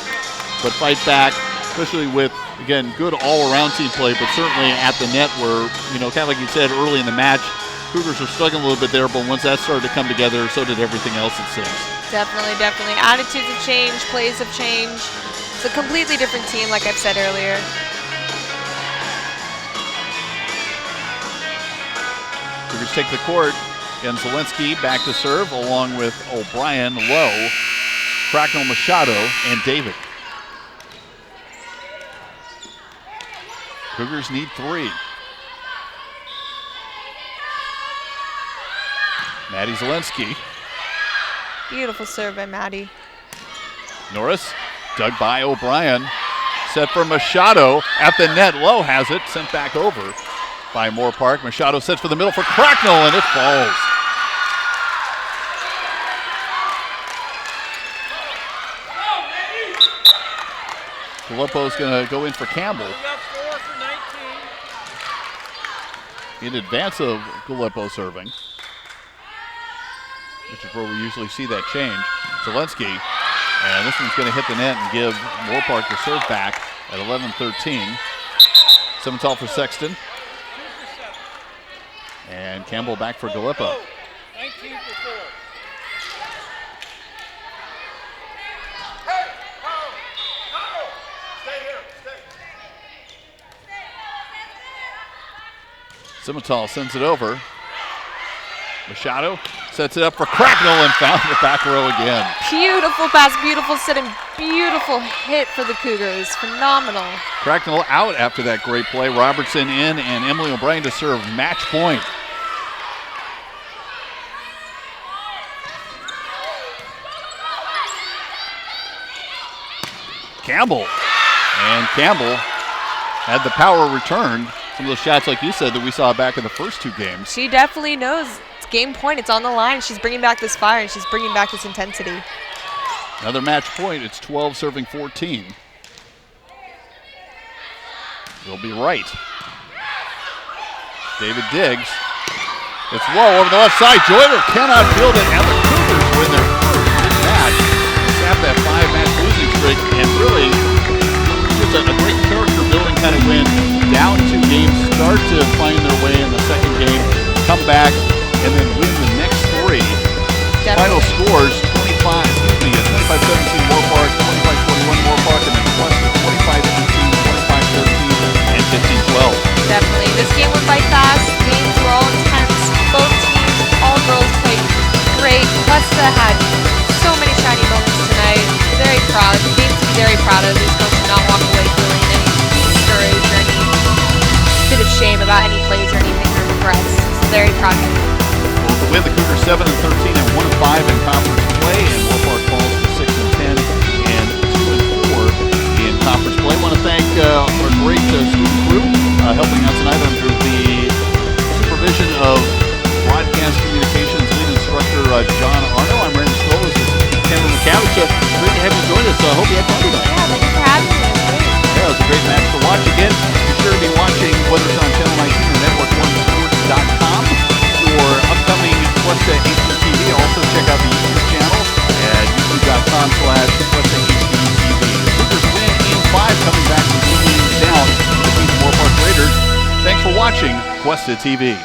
but fight back, especially with, again, good all-around team play, but certainly at the net where, kind of like you said early in the match, Cougars were struggling a little bit there, but once that started to come together, so did everything else, it seems. Definitely, definitely. Attitudes have changed, plays have changed. It's a completely different team, like I've said earlier. Cougars take the court. Again, Zelensky back to serve, along with O'Brien, Lowe, Cracknell, Machado, and David. Cougars need 3. Maddie Zelensky. Beautiful serve by Maddie. Norris, dug by O'Brien. Set for Machado at the net. Lowe has it, sent back over by Moorpark. Machado sets for the middle for Cracknell, and it falls. Gallipo's going to go in for Campbell. In advance of Gallipo serving, which is where we usually see that change. Zelensky, and this one's going to hit the net and give Moorpark the serve back at 11-13. Simmental for Sexton. And Campbell back for Gallipo. 19 for 4. Simmental sends it over. Machado sets it up for Cracknell and found the back row again. Beautiful pass, beautiful sit, and beautiful hit for the Cougars. Phenomenal. Cracknell out after that great play. Robertson in and Emily O'Brien to serve match point. Campbell. And Campbell had the power returned. Some of those shots, like you said, that we saw back in the first 2 games. She definitely knows. It's game point. It's on the line. She's bringing back this fire, and she's bringing back this intensity. Another match point. It's 12 serving 14. Will be right. David Diggs. It's low over the left side. Joyner cannot field it, and the Cougars win their first match. Snap that 5-match losing streak, and really just a great character building kind of win. Down 2 games, start to find their way in the second game, come back, and then win the next 3. Definitely. Final scores 25-17 Moorpark, 25-21 Moorpark, and then Cuesta 25-18, 25-13, and 15-12. Definitely. This game went by fast. Games were all intense. Both teams, all girls played great. Cuesta had so many shiny moments tonight. Very proud. The team to be very proud of. These girls did not walk away feeling any discouraged or any bit of shame about any plays or anything or regrets. So very proud of them. Well, to win, the Cougars 7-13 and 1-5 in conference play, and Moorpark falls to 6-10 and 2-4 in conference play. I want to thank our great student crew helping out tonight under the supervision of broadcast communications lead instructor John Arno. I'm Randy Stoll. This is Cameron MacTavish. Great to have you join us. I hope you had fun tonight. Yeah, thank you for having me. Yeah, it was a great match to watch again. Be sure to be watching whether it's on Channel 19 or Network1Sports.com for upcoming Cuesta HDTV. Also check out the YouTube channel at youtube.com/Cuesta HDTV. The Cougars win in 5, coming back from 2 games down to defeat the Moorpark Raiders. Thanks for watching Cuesta TV.